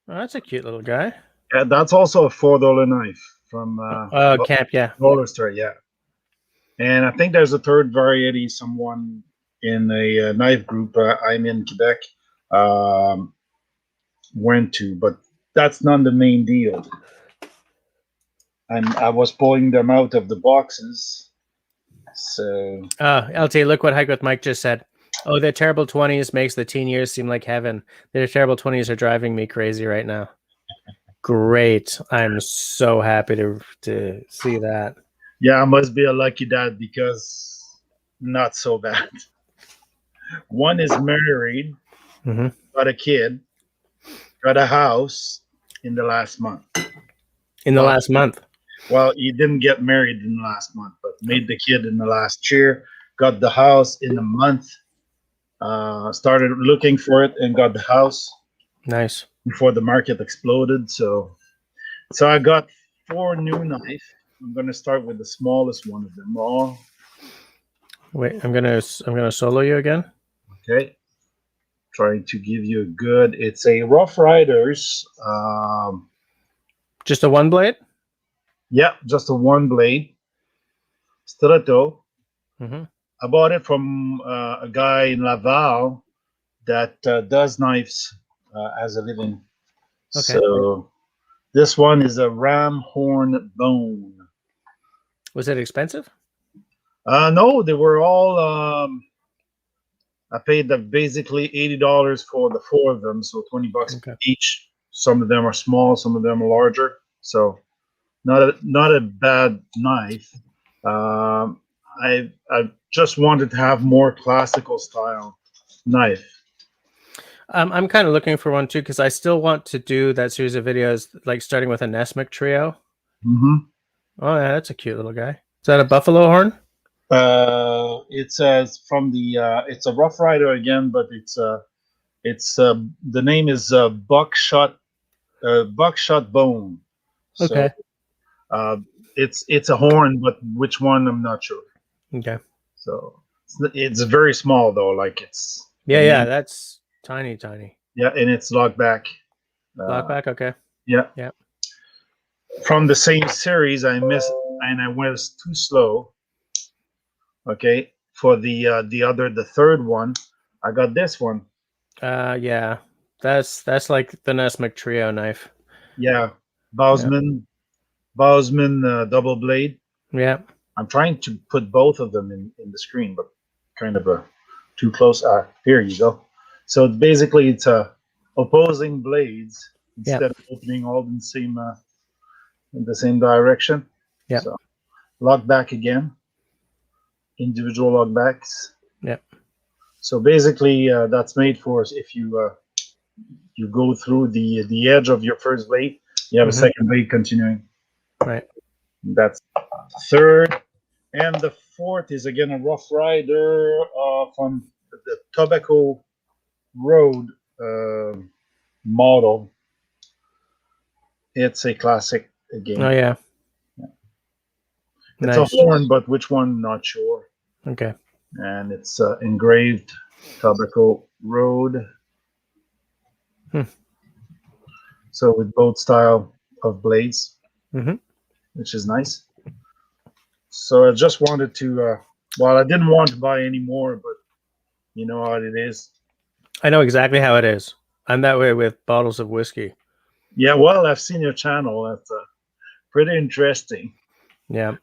Oh, that's a cute little guy. Yeah, that's also a $4 knife from Camp. Yeah. Dollar Store. Yeah, and I think there's a third variety. Someone in a knife group I'm in Quebec um, went to, but that's not the main deal. I was pulling them out of the boxes. So LT, look what Hike with Mike just said. Oh, their terrible 20s makes the teen years seem like heaven. Their terrible 20s are driving me crazy right now. Great. I'm so happy to see that. yeah, I must be a lucky dad because not so bad. One is married, Mm-hmm. got a kid, got a house in the last month. In the last month. Well, he didn't get married in the last month, but made the kid in the last year, got the house in a month, started looking for it and got the house Nice. before the market exploded. So I got 4 new knife. I'm gonna start with the smallest one of them all. Wait, I'm gonna solo you again. Okay. Trying to give you a good. It's a Rough Riders. Just a one blade? Yeah, just a one blade stiletto. Mm-hmm. I bought it from a guy in Laval that does knives as a living. Okay. So this one is a ram horn bone. Was it expensive? No, they were all. I paid basically $80 for the 4 of them, so $20 Okay. each. Some of them are small, some of them are larger. So not a bad knife. I just wanted to have more classical style knife. I'm kind of looking for one too because I still want to do that series of videos, like starting with a Nesmith trio. Mm-hmm. Oh yeah, that's a cute little guy. Is that a buffalo horn? It says from the it's a Rough Rider again, but it's the name is buckshot bone. So Okay. it's a horn, but which one I'm not sure. Okay. So it's very small though, like it's Yeah, that's tiny. yeah, and it's locked back. Lock back. Okay. Yeah. Yeah. From the same series, I missed and I was too slow. Okay, for the third one, I got this one. Yeah, that's like the Nesmic Trio knife. Yeah, Bausman double blade. Yeah. I'm trying to put both of them in the screen, but kind of too close. Here you go. So basically, it's opposing blades Yeah. instead of opening all in the same direction. Yeah. So lock back again, individual lock backs. Yeah. So basically, that's made for if you go through the edge of your first blade, you have a second blade continuing. Right. That's third. And the fourth is again a Rough Rider from the Tobacco Road model. It's a classic again. Oh yeah. It's Nice. a horn, but which one? Not sure. Okay. And it's engraved Tobacco Road. So with both style of blades, which is nice. So I just wanted to. Well, I didn't want to buy any more, but you know how it is. I know exactly how it is. I'm that way with bottles of whiskey. Yeah, well, I've seen your channel. That's pretty interesting. Yeah.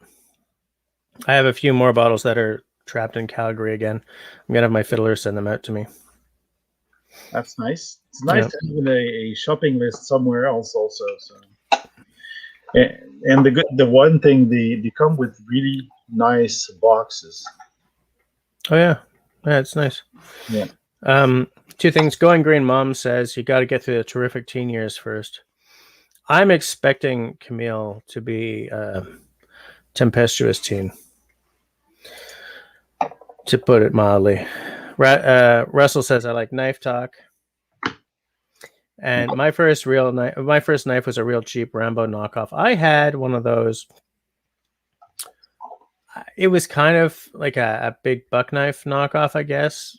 I have a few more bottles that are trapped in Calgary again. I'm gonna have my fiddler send them out to me. That's nice. It's nice to have a shopping list somewhere else also. So, and the one thing they come with really nice boxes. Oh yeah, it's nice. Yeah. Two things. Going Green Mom says you got to get through the terrific teen years first. I'm expecting Camille to be a tempestuous teen, to put it mildly. Russell says I like knife talk. And my first knife was a real cheap Rambo knockoff. I had one of those. It was kind of like a big buck knife knockoff, I guess.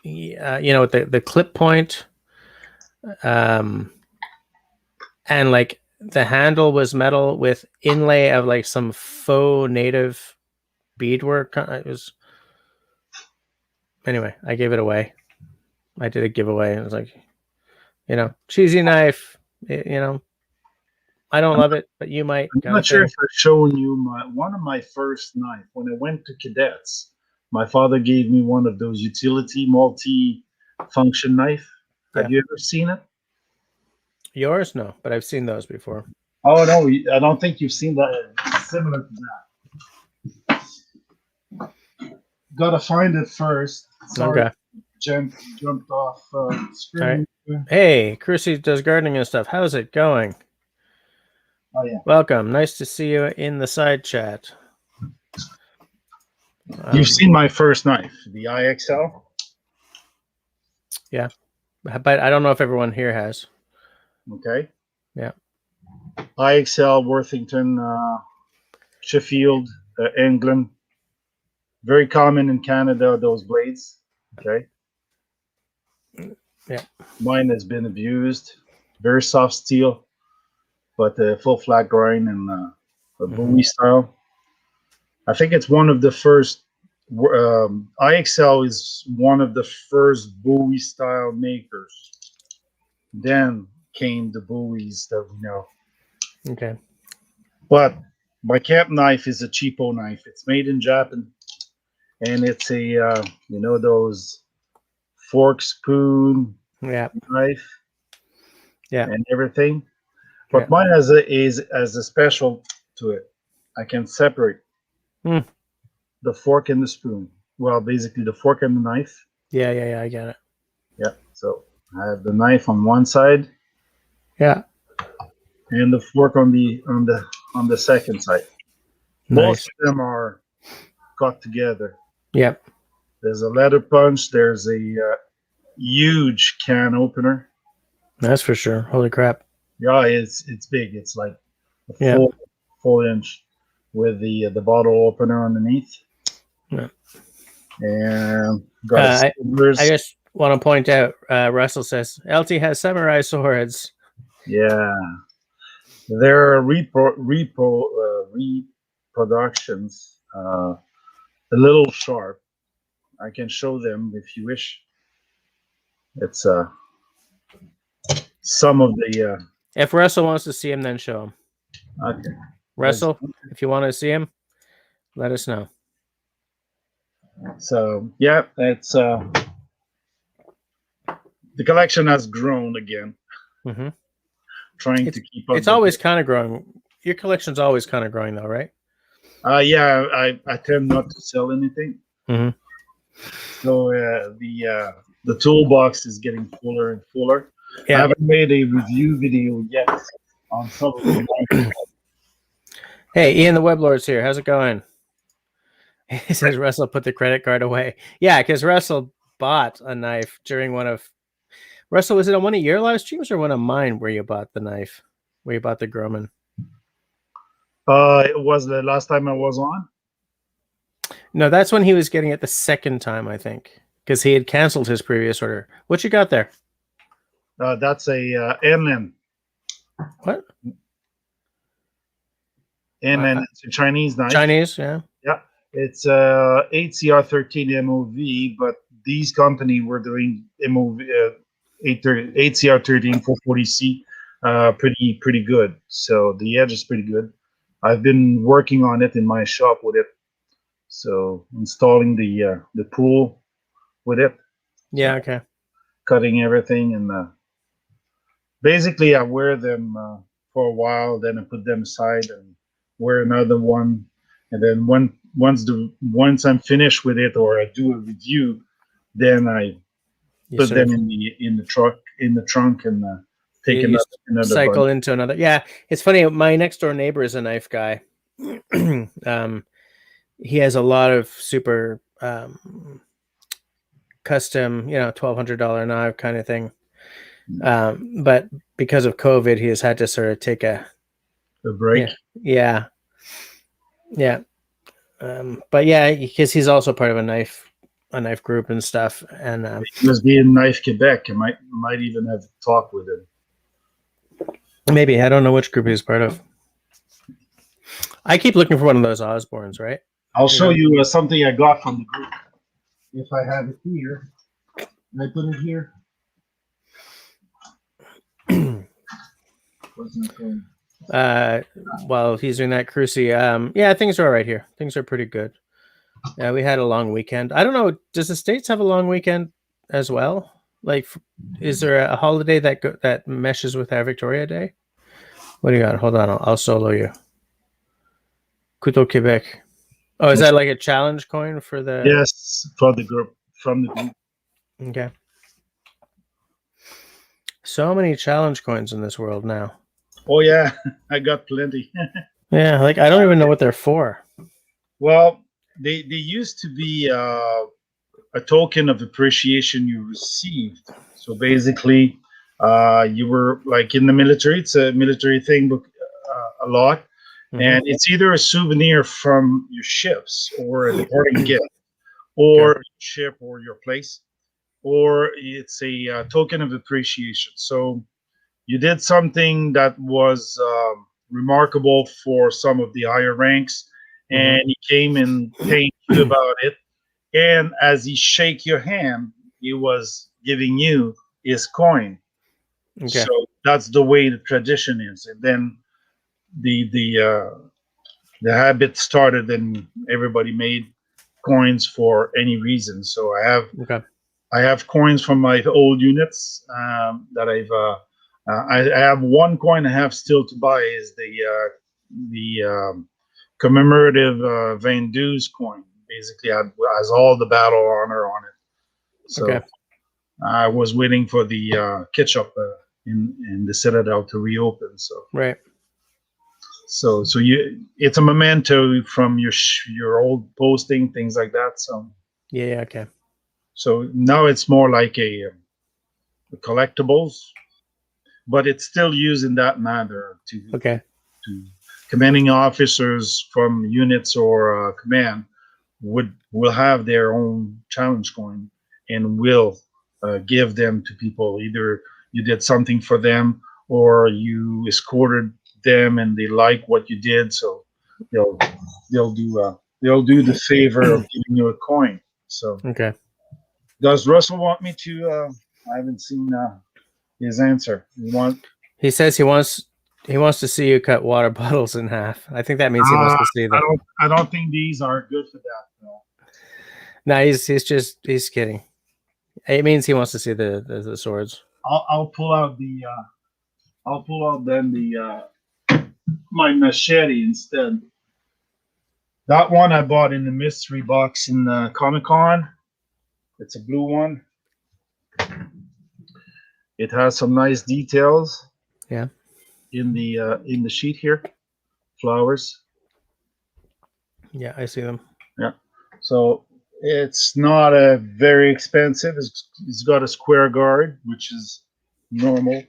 You know, the clip point, and like the handle was metal with inlay of like some faux native beadwork. It was. Anyway, I gave it away. I did a giveaway. It was like, you know, cheesy knife. You know, I don't love it, but you might. I'm not sure if I've shown you one of my first knife. When I went to cadets, my father gave me one of those utility multi-function knife. Have you ever seen it? Yours? No, but I've seen those before. Oh no, I don't think you've seen that. It's similar to that. Gotta find it first. Sorry, okay. Jumped off screen. Right. Hey, Chrissy does gardening and stuff. How's it going? Oh yeah. Welcome. Nice to see you in the side chat. You've seen my first knife, the IXL. Yeah, but I don't know if everyone here has. Okay. Yeah. IXL, Worthington, Sheffield, England. Very common in Canada, those blades. Okay. Yeah. Mine has been abused. Very soft steel, but full flat grind and a Bowie style. I think it's one of the first. IXL is one of the first Bowie style makers. Then came the Bowies that we know. Okay. But my camp knife is a cheapo knife. It's made in Japan, and it's a you know, those fork spoon knife, and everything. But mine has a special to it. I can separate the fork and the spoon. Well, basically the fork and the knife. Yeah, I get it. Yeah. So I have the knife on one side. Yeah. And the fork on the second side. Nice. Most of them are cut together. Yep. There's a leather punch. There's a huge can opener. That's for sure. Holy crap. Yeah, it's big. It's like a full inch with the bottle opener underneath. Yeah. And I just want to point out, Russell says LT has samurai swords. Yeah, there are reproductions. A little sharp. I can show them if you wish. It's some of the If Russell wants to see him, then show him. okay. Russell, if you want to see him, let us know. So yeah, it's the collection has grown again. Mm-hmm. Trying to keep up. It's always kind of growing. Your collection's always kind of growing, though, right? Yeah, I tend not to sell anything. Mm-hmm. So the toolbox is getting fuller and fuller. Yeah. I haven't made a review video yet on some of the. Hey, Ian the Weblord's here. How's it going? He says Russell put the credit card away. Yeah, because Russell bought a knife during one of Russell. Was it on one of your live streams or one of mine where you bought the knife? Where you bought the Groman? It was the last time I was on. No, that's when he was getting it the second time, I think, because he had canceled his previous order. What you got there? That's a NN. What? NN. It's a Chinese knife. Chinese, yeah. Yeah, it's 8CR13 MOV, but these company were doing MOV 8CR13 440C pretty good. So the edge is pretty good. I've been working on it in my shop with it. So installing the pool with it. Yeah, okay. Cutting everything and basically I wear them for a while, then I put them aside and wear another one, and then once I'm finished with it or I do a review, then I put them in the trunk and take another cycle bunch. into another. Yeah, it's funny. My next door neighbor is a knife guy. He has a lot of super custom, $1,200 knife kind of thing. But because of COVID, he has had to sort of take a break. Yeah. But yeah, because he's also part of a knife group and stuff. And he must be in Knife Quebec. I might even have to talk with him. Maybe. I don't know which group he's part of. I keep looking for one of those Osbornes, right? I'll show you something I got from the group. If I have it here, can I put it here? While he's doing that, Cruci, yeah, things are all right here. Things are pretty good. Yeah, we had a long weekend. I don't know. Does the States have a long weekend as well? Like, is there a holiday that meshes with our Victoria Day? What do you got? Hold on, I'll solo you. Couteau Quebec. Oh, is that like a challenge coin for the? Yes, for the group, from the group. Okay. So many challenge coins in this world now. Oh yeah, I got plenty. Yeah, like I don't even know what they're for. Well, they used to be a token of appreciation you received. So basically, you were like in the military. It's a military thing, but a lot. And it's either a souvenir from your ships or a departing gift or ship or your place, or it's a token of appreciation. So you did something that was remarkable for some of the higher ranks, and he came and thanked you about it. And as he shake your hand, he was giving you his coin. Okay. So that's the way the tradition is. And then the habit started, and everybody made coins for any reason. So I have coins from my old units that I have one coin I have still to buy is the commemorative Van Dues coin. Basically, has all the battle honor on it. So I was waiting for the ketchup in the Citadel to reopen. So right. So it's a memento from your old posting, things like that. So yeah, okay. So now it's more like a collectibles, but it's still used in that manner to commanding officers from units or command will have their own challenge coin and will give them to people. Either you did something for them or you escorted them and they like what you did, so they'll do the favor of giving you a coin. So okay. Does Russell want me to I haven't seen his answer. He says he wants to see you cut water bottles in half. I think that means he wants to see the. I don't think these are good for that. No. No, he's kidding. It means he wants to see the swords. I'll pull out then my machete instead. That one I bought in the mystery box in Comic-Con. It's a blue one. It has some nice details. Yeah. In the sheet here, flowers. Yeah, I see them. Yeah. So it's not a very expensive. It's got a square guard, which is normal,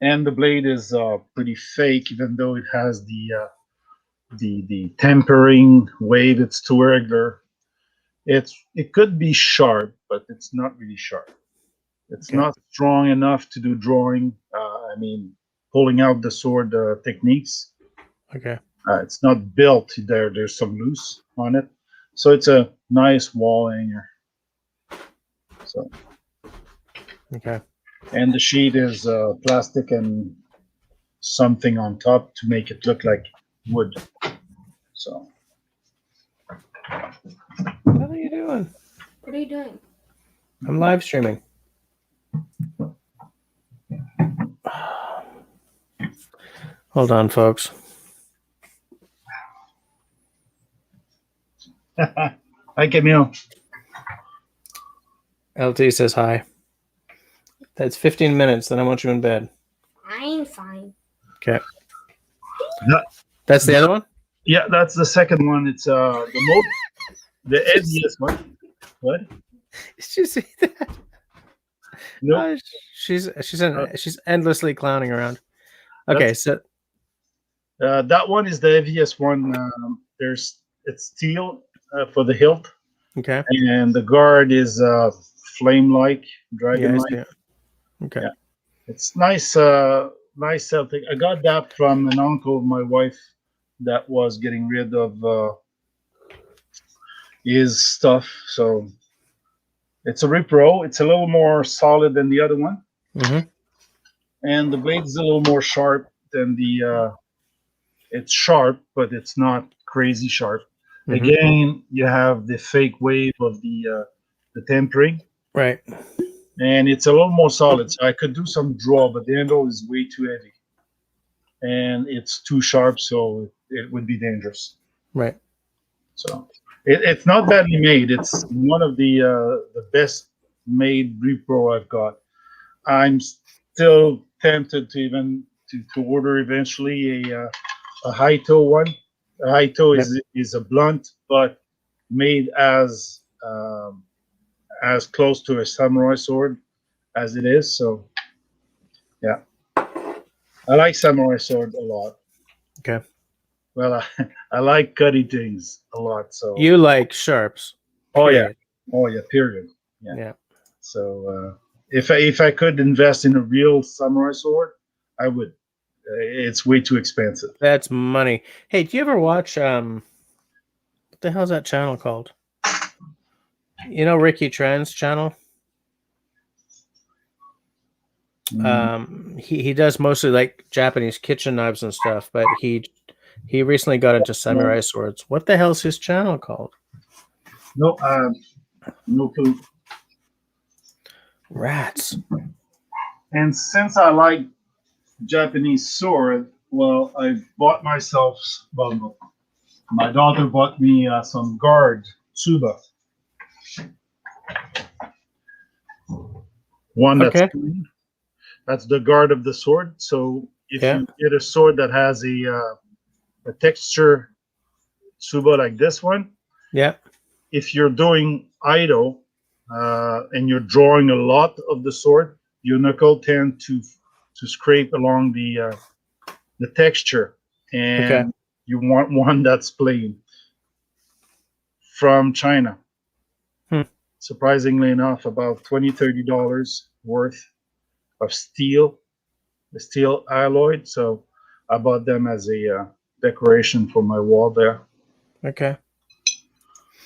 and the blade is pretty fake, even though it has the tempering wave. It's too regular. It could be sharp, but it's not really sharp. It's Okay. not strong enough to do drawing. Pulling out the sword techniques. Okay. It's not built there. There's some loose on it, so it's a nice wall hanger. So. Okay. And the sheet is plastic and something on top to make it look like wood. So. What are you doing? What are you doing? I'm live streaming. Hold on, folks. Hi, Camille. LT says hi. That's 15 minutes, then I want you in bed. I'm fine. Okay. That's the other one? Yeah, that's the second one. It's the heaviest one. What? Did you see that? No. She's endlessly clowning around. Okay, so that one is the heaviest one. It's steel for the hilt. Okay. And the guard is flame-like, dragon-like. Yeah, okay. Yeah. It's nice, nice Celtic. I got that from an uncle of my wife that was getting rid of his stuff. So it's a repro. It's a little more solid than the other one. Mm-hmm. And the blade is a little more sharp than it's sharp, but it's not crazy sharp. Mm-hmm. Again, you have the fake wave of the tempering. Right. And it's a little more solid. So I could do some draw, but the handle is way too heavy. And it's too sharp, so it would be dangerous. Right. So it's not badly made. It's one of the best made repro I've got. I'm still tempted to order eventually a high toe one. A high toe is a blunt, but made as close to a samurai sword as it is. So, yeah, I like samurai sword a lot. Okay. Well, I like cutting things a lot. So you like sharps. Period. Oh yeah. Period. Yeah. So if I could invest in a real samurai sword, I would. It's way too expensive. That's money. Hey, do you ever watch what the hell's that channel called? You know Ricky Tran's channel? He does mostly like Japanese kitchen knives and stuff, but he recently got into samurai swords. What the hell's his channel called? No clue. Rats. And since I like Japanese sword, well, I bought myself. Well, my daughter bought me some guard tsuba. One that's clean. That's the guard of the sword. So if you get a sword that has a texture tsuba like this one, if you're doing Ido and you're drawing a lot of the sword, your knuckle tend to scrape along the texture, and you want one that's plain. From China. Surprisingly enough, about $20-$30 worth of steel, the steel alloy. So I bought them as a decoration for my wall there. Okay.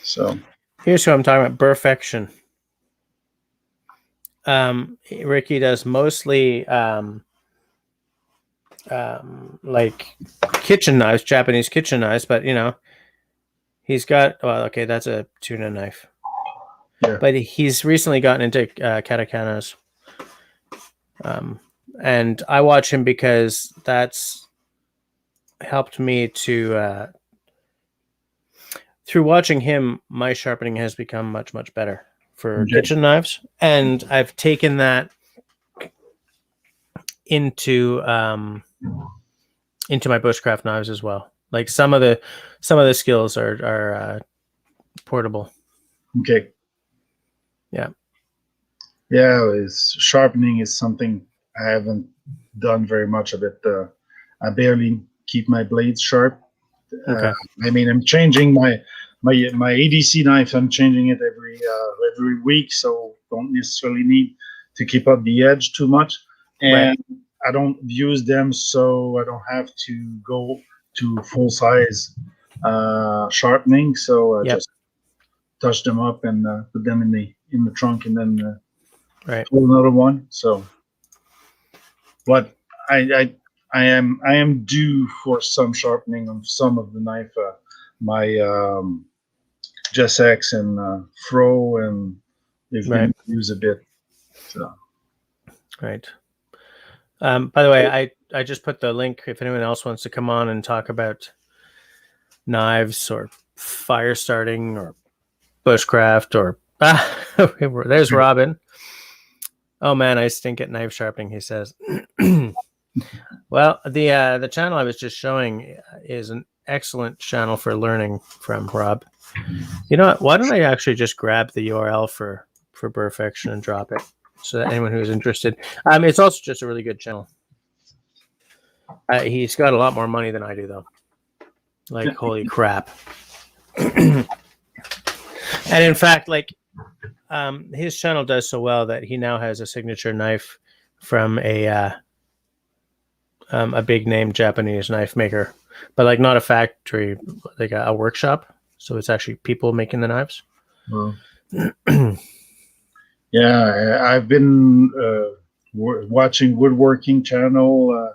So here's what I'm talking about. Perfection. Ricky does mostly like kitchen knives, Japanese kitchen knives, but he's got, well, okay, that's a tuna knife. Yeah. But he's recently gotten into katakanas. And I watch him because that's helped me to, through watching him, my sharpening has become much, much better for kitchen knives. And I've taken that into my bushcraft knives as well. Like some of the skills are portable. Okay. Yeah. Sharpening is something I haven't done very much of it. I barely keep my blades sharp. Okay. I'm changing my ADC knife. I'm changing it every week, so don't necessarily need to keep up the edge too much. And I don't use them, so I don't have to go to full size sharpening. So I just touch them up and put them in the trunk, and then pull another one. So, but I am due for some sharpening of some of the knife. My Just X and Fro, and they've been used a bit. So. Right. By the way, I just put the link if anyone else wants to come on and talk about knives or fire starting or bushcraft or there's Robin. Oh man, I stink at knife sharpening, he says. Well, the channel I was just showing is an excellent channel for learning from, Rob. You know what? Why don't I actually just grab the URL for Perfection and drop it so that anyone who's interested. It's also just a really good channel. He's got a lot more money than I do, though. Like, holy crap. And in fact, like, his channel does so well that he now has a signature knife from a big name Japanese knife maker, but like not a factory, like a workshop. So it's actually people making the knives. Well, yeah, I've been watching woodworking channel.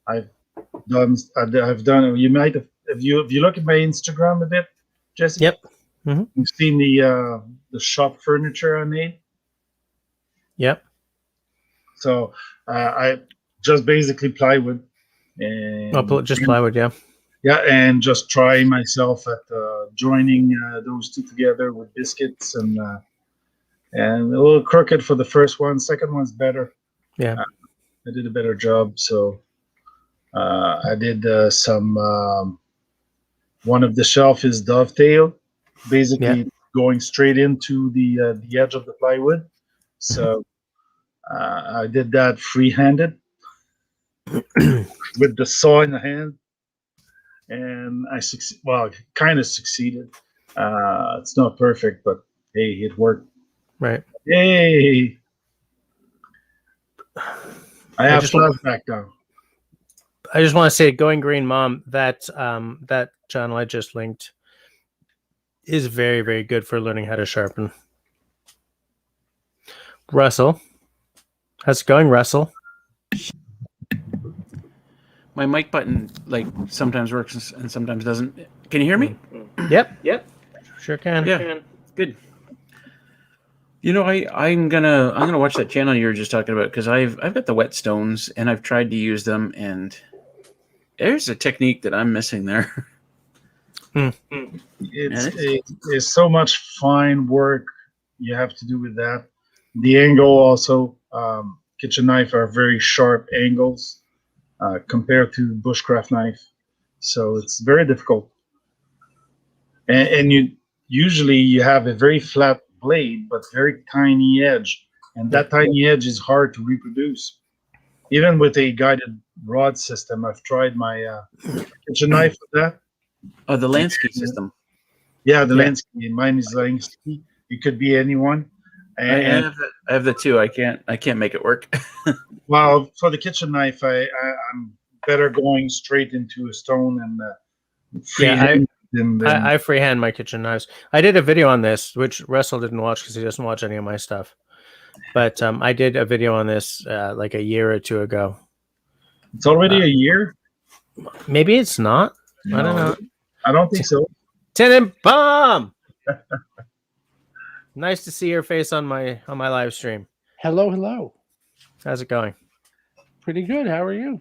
I've done. You might have. If you look at my Instagram a bit, Jesse. Yep. Mm-hmm. You've seen the shop furniture I made. Yep. So I just basically plywood. And just plywood, yeah. Yeah, and just try myself at joining those two together with biscuits and a little crooked for the first one. Second one's better. Yeah, I did a better job. So I did some. One of the shelf is dovetail, basically going straight into the edge of the plywood. So I did that free-handed with the saw in the hand. And I kind of succeeded. It's not perfect, but hey, it worked. Right. Hey, I have flashback now. I just want to say, Going Green Mom, that channel I just linked is very, very good for learning how to sharpen. Russell, how's it going, Russell? My mic button sometimes works and sometimes doesn't. Can you hear me? Yep. Sure can. Yeah. Good. You know, I'm gonna watch that channel you were just talking about because I've got the whetstones and I've tried to use them, and there's a technique that I'm missing there. It's so much fine work you have to do with that. The angle also, kitchen knife are very sharp angles. Compared to bushcraft knife, so it's very difficult. And you usually have a very flat blade, but very tiny edge, and that tiny edge is hard to reproduce. Even with a guided rod system, I've tried my kitchen knife with that. Oh, the Lansky system. Yeah, the Lansky. Mine is Lansky. It could be anyone. And I have the two. I can't make it work. Well, for the kitchen knife, I'm better going straight into a stone and freehand. I freehand my kitchen knives. I did a video on this, which Russell didn't watch because he doesn't watch any of my stuff. But I did a video on this like a year or two ago. It's already a year. Maybe it's not. I don't know. I don't think so. Tenenbaum! Nice to see your face on my live stream. Hello, hello. How's it going? Pretty good. How are you?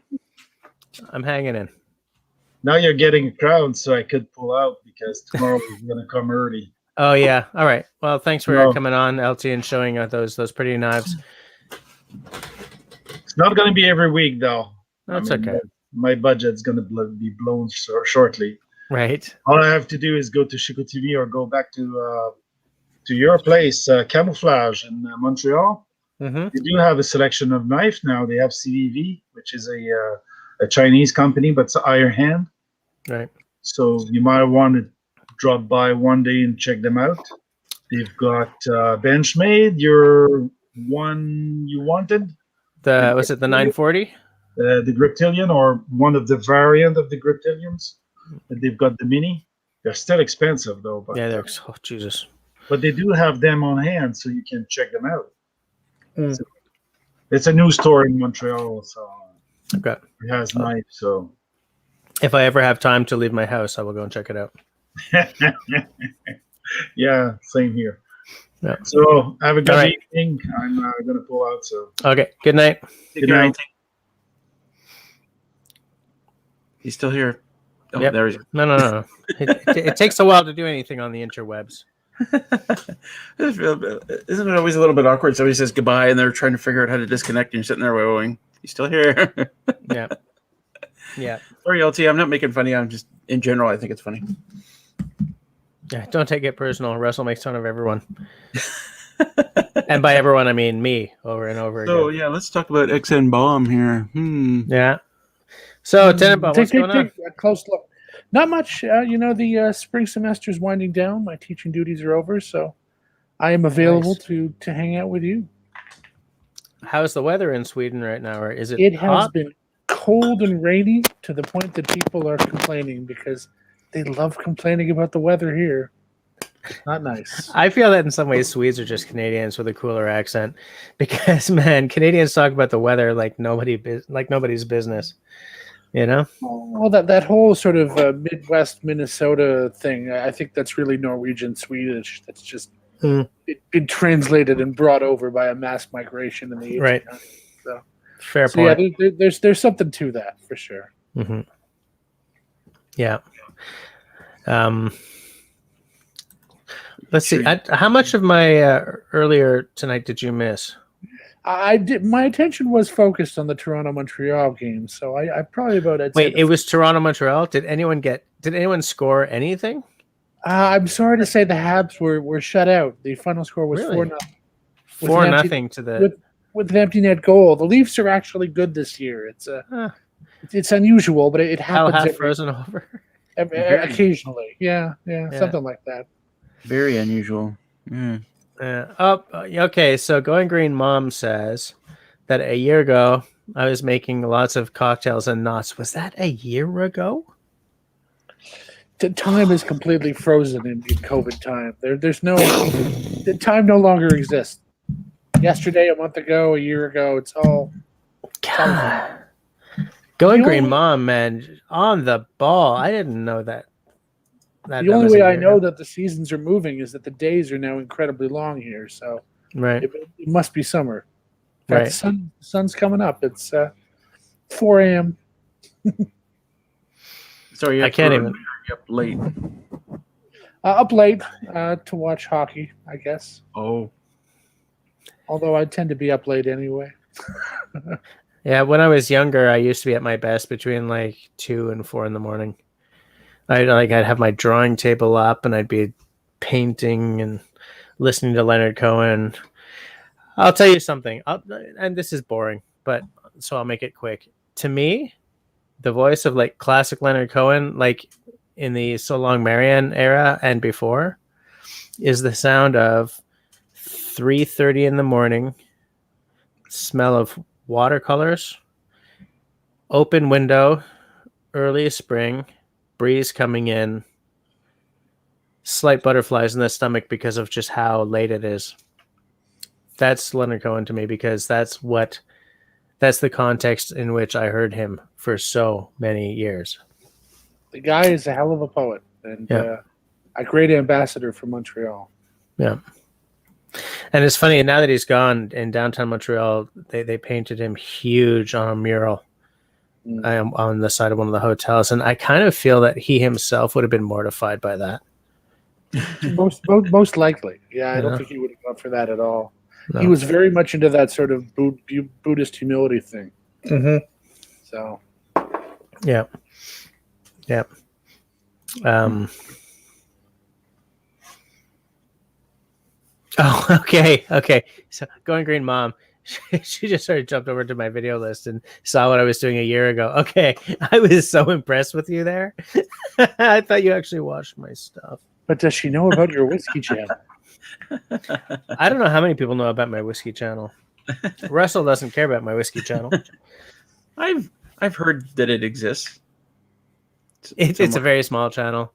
I'm hanging in. Now you're getting a crowd, so I could pull out because tomorrow is going to come early. Oh yeah. All right. Well, thanks for No. coming on, LT, and showing those pretty knives. It's not going to be every week, though. That's okay. My budget's going to be blown shortly. Right. All I have to do is go to Chicoutimi or go back to your place, Camouflage in Montreal. Mm-hmm. They do have a selection of knife now. They have CVV, which is a Chinese company, but it's iron hand. Right. So you might want to drop by one day and check them out. They've got Benchmade, your one you wanted. Was it the 940? The Griptilian, or one of the variant of the Griptilians. They've got the mini. They're still expensive though, but Yeah, they're. Oh Jesus. but they do have them on hand, so you can check them out. Mm. So it's a new store in Montreal, so Okay. it has knives. So If I ever have time to leave my house, I will go and check it out. yeah, same here. Yeah. So have a good All right. evening. I'm gonna pull out. So Okay. Good night. good night. He's still here. Oh, Yep. there he is. No. It takes a while to do anything on the interwebs. Isn't it always a little bit awkward? Somebody says goodbye and they're trying to figure out how to disconnect and you're sitting there going, you still here? Yeah. Yeah. Sorry, LT, I'm not making fun of you. I'm just, in general, I think it's funny. Yeah. Don't take it personal. Russell makes fun of everyone. And by everyone, I mean me over and over So, again. yeah, let's talk about XN Bomb here. Yeah. So, Tenenbaum, what's going on? Take a close look. Not much. The spring semester is winding down. My teaching duties are over, so I am available Nice. to hang out with you. How's the weather in Sweden right now? Or is it It has hot? been cold and rainy to the point that people are complaining because they love complaining about the weather here. Not nice. I feel that in some ways Swedes are just Canadians with a cooler accent, because man, Canadians talk about the weather like nobody's business. You know? Well, that whole sort of Midwest Minnesota thing, I think that's really Norwegian Swedish. That's just been translated and brought over by a mass migration in the 1800s. Right. So, Fair so point. yeah, there's something to that for sure. Mm-hmm. Yeah. Let's see. How much of my earlier tonight did you miss? I did. My attention was focused on the Toronto Montreal game, so I probably about. Wait, it was Toronto Montreal. Did anyone score anything? I'm sorry to say the Habs were shut out. The final score was Really? 4-0. 4-0 to the. With an empty net goal. The Leafs are actually good this year. It's unusual, but it Hell happens half frozen over. occasionally. Yeah, something like that. Very unusual. Yeah. Okay. So Going Green Mom says that a year ago I was making lots of cocktails and knots. Was that a year ago? The time is completely frozen in COVID time. There's no the time no longer exists. Yesterday, a month ago, a year ago, it's all. God. Going The Green only- Mom, man, on the ball. I didn't know that. The only way I know that the seasons are moving is that the days are now incredibly long here. So Right. it must be summer. In fact, Right. the sun's coming up. It's 4 a.m. So you're I can't even. up late. Up late to watch hockey, I guess. Oh. Although I tend to be up late anyway. Yeah, when I was younger, I used to be at my best between like 2 and 4 in the morning. I'd have my drawing table up and I'd be painting and listening to Leonard Cohen. I'll tell you something, and this is boring, but so I'll make it quick. To me, the voice of like classic Leonard Cohen, like in the So Long Marianne era and before, is the sound of 3:30 in the morning, smell of watercolors, open window, early spring, breeze coming in, slight butterflies in the stomach because of just how late it is. that's Leonard Cohen to me, because that's the context in which I heard him for so many years. The guy is a hell of a poet and a great ambassador for Montreal. Yeah. And it's funny, now that he's gone, in downtown Montreal, they painted him huge on a mural on the side of one of the hotels. And I kind of feel that he himself would have been mortified by that. Most likely. Yeah, I don't think he would have gone for that at all. No. He was very much into that sort of Buddhist humility thing. Mm-hmm. So. Yeah. Yeah. Oh, okay. So Going Green Mom, she just sort of jumped over to my video list and saw what I was doing a year ago. Okay, I was so impressed with you there. I thought you actually watched my stuff. But does she know about your whiskey channel? I don't know how many people know about my whiskey channel. Russell doesn't care about my whiskey channel. I've heard that it exists. It's a very small channel.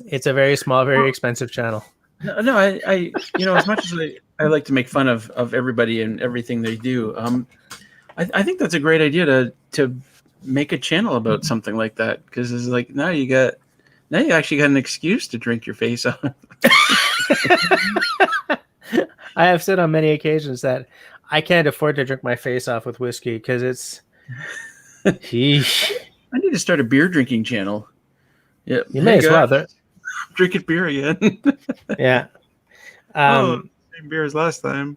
It's a very small, very expensive channel. No, I as much as I like to make fun of everybody and everything they do, I think that's a great idea to make a channel about something like that, because it's like now you actually got an excuse to drink your face off. I have said on many occasions that I can't afford to drink my face off with whiskey because it's. I need to start a beer drinking channel. Yeah, you may as well. Drinking beer again. Yeah. Same beer as last time.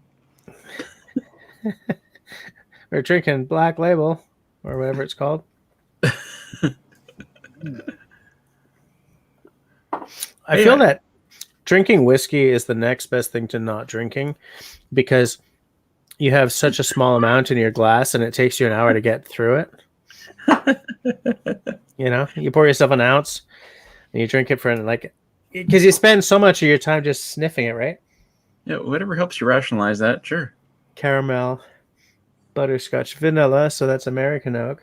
We're drinking Black Label or whatever it's called. I feel that drinking whiskey is the next best thing to not drinking, because you have such a small amount in your glass and it takes you an hour to get through it. You pour yourself an ounce and you drink it for because you spend so much of your time just sniffing it, right? Yeah, whatever helps you rationalize that, sure. Caramel, butterscotch, vanilla, so that's American oak.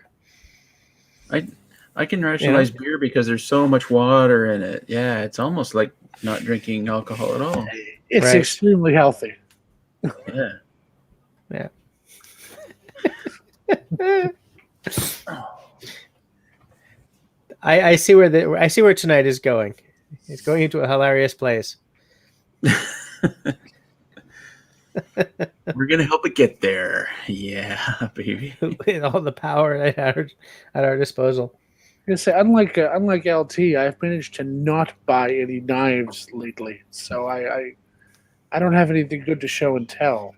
I can rationalize beer because there's so much water in it. Yeah, it's almost like not drinking alcohol at all. It's extremely healthy. Yeah. Yeah. I see where tonight is going. It's going into a hilarious place. We're gonna help it get there. Yeah, baby. With all the power at our disposal. I say, unlike LT, I've managed to not buy any knives lately, so I don't have anything good to show and tell.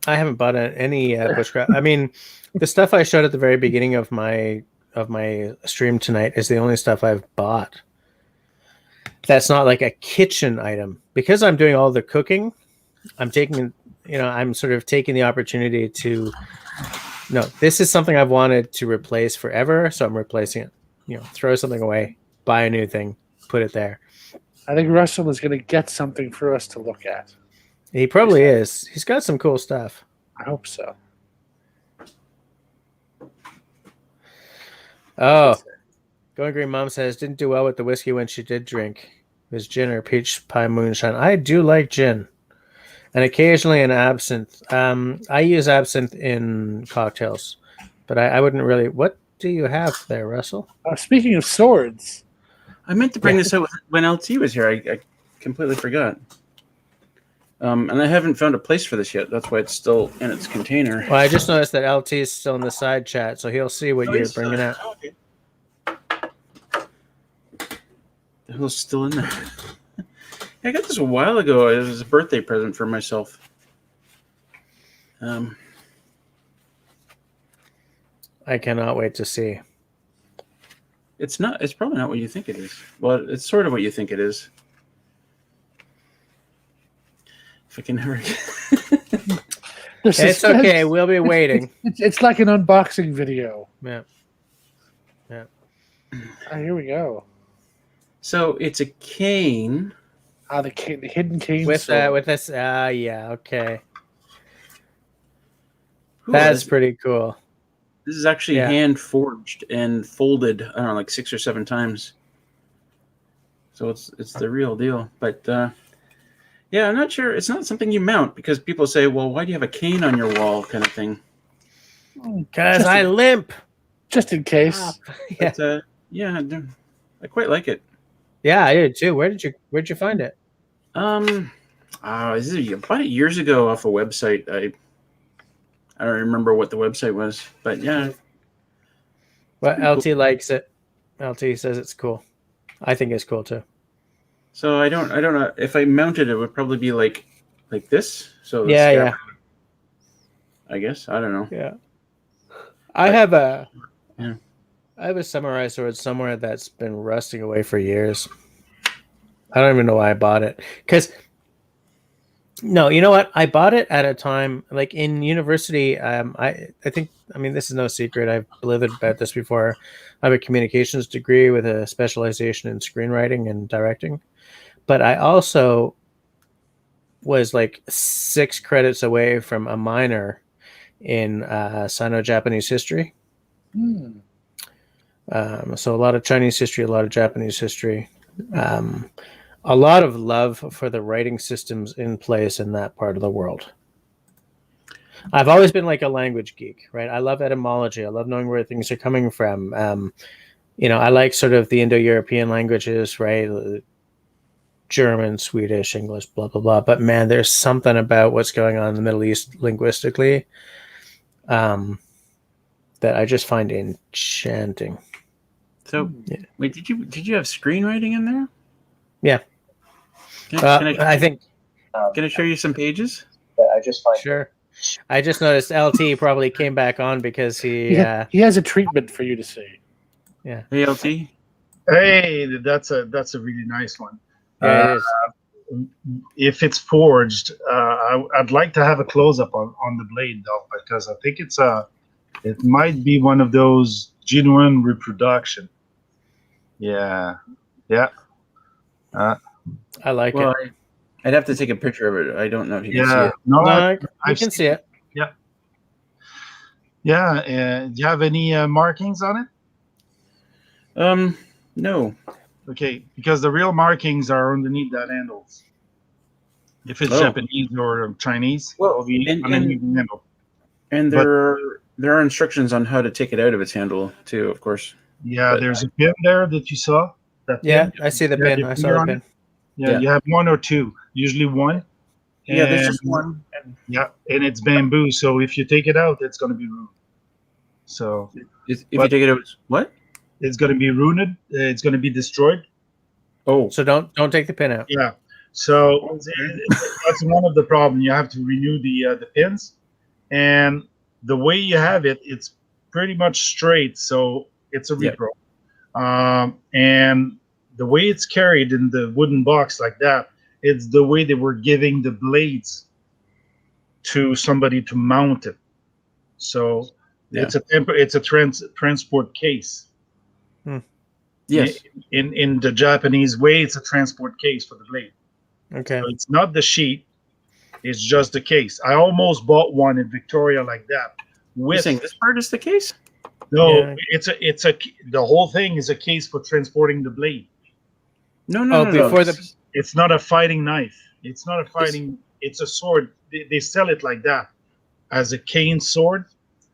I haven't bought any bushcraft. I mean, the stuff I showed at the very beginning of my stream tonight is the only stuff I've bought. That's not like a kitchen item, because I'm doing all the cooking. I'm sort of taking the opportunity to. No, this is something I've wanted to replace forever, so I'm replacing it. Throw something away, buy a new thing, put it there. I think Russell is going to get something for us to look at. He probably is. He's got some cool stuff. I hope so. Oh, Going Green Mom says, didn't do well with the whiskey when she did drink. It was gin or peach pie moonshine. I do like gin. And occasionally an absinthe. I use absinthe in cocktails, but I wouldn't really. What do you have there, Russell? Speaking of swords. I meant to bring this up when LT was here. I completely forgot. And I haven't found a place for this yet. That's why it's still in its container. Well, I just noticed that LT is still in the side chat, so he'll see what you're bringing out. Okay. The hell's still in there? I got this a while ago. It was a birthday present for myself. I cannot wait to see. It's probably not what you think it is. Well, it's sort of what you think it is. If I can never. It's okay. We'll be waiting. It's like an unboxing video. Yeah. Here we go. So it's a cane. The hidden cane with this. Yeah. Okay. That's pretty cool. This is actually hand forged and folded. I don't know, like 6 or 7 times. So it's the real deal. But Yeah, I'm not sure. It's not something you mount because people say, "Well, why do you have a cane on your wall?" kind of thing. Because Just I limp. Just in case. Yeah. But, yeah, I quite like it. Yeah, I did too. Where'd you find it? This is about years ago off a website. I don't remember what the website was, but yeah. Well, pretty LT cool. likes it. LT says it's cool. I think it's cool too. So I don't know if I mounted it would probably be like this. So the Yeah, scabbard, I guess. I don't know. yeah. I have a Yeah. I have a samurai sword somewhere that's been rusting away for years. I don't even know why I bought it. No, you know what? I bought it at a time like in university. I think this is no secret. I've blithered about this before. I have a communications degree with a specialization in screenwriting and directing, but I also was like 6 credits away from a minor in Sino-Japanese history. Hmm. So a lot of Chinese history, a lot of Japanese history. A lot of love for the writing systems in place in that part of the world. I've always been like a language geek, right? I love etymology. I love knowing where things are coming from. I like sort of the Indo-European languages, right? German, Swedish, English, blah, blah, blah. But man, there's something about what's going on in the Middle East linguistically that I just find enchanting. So wait, did you have screenwriting in there? Yeah. I think. Can I show you some pages? I just find sure. I just noticed LT probably came back on because he has a treatment for you to see. Yeah. Hey, LT. Hey, that's a really nice one. Yeah, it is. If it's forged, I'd like to have a close up on the blade though, because I think it might be one of those genuine reproduction. Yeah. I like it. I'd have to take a picture of it. I don't know if you can see it. No, you can see it. Yeah. Yeah. Do you have any markings on it? No. Okay, because the real markings are underneath that handles. If it's Japanese or Chinese, it'll be underneath the handle. And there are instructions on how to take it out of its handle too, of course. Yeah, there's a pin there that you saw. Yeah, I see the pin. I saw the pin. Yeah, you have one or two, usually one. Yeah, there's just one. Yeah, and it's bamboo, so if you take it out, it's going to be ruined. So if you take it out, what? It's going to be ruined. It's going to be destroyed. Oh, so don't take the pin out. Yeah. So that's one of the problems. You have to renew the pins, and the way you have it, it's pretty much straight. So it's a repro. And the way it's carried in the wooden box like that, it's the way they were giving the blades to somebody to mount it. So it's a transport case. Yes. In the Japanese way, it's a transport case for the blade. Okay. So it's not the sheet; it's just the case. I almost bought one in Victoria like that. You're saying this part is the case? No, it's the whole thing is a case for transporting the blade. No. It's not a fighting knife. It's not a fighting. It's a sword. They sell it like that, as a cane sword.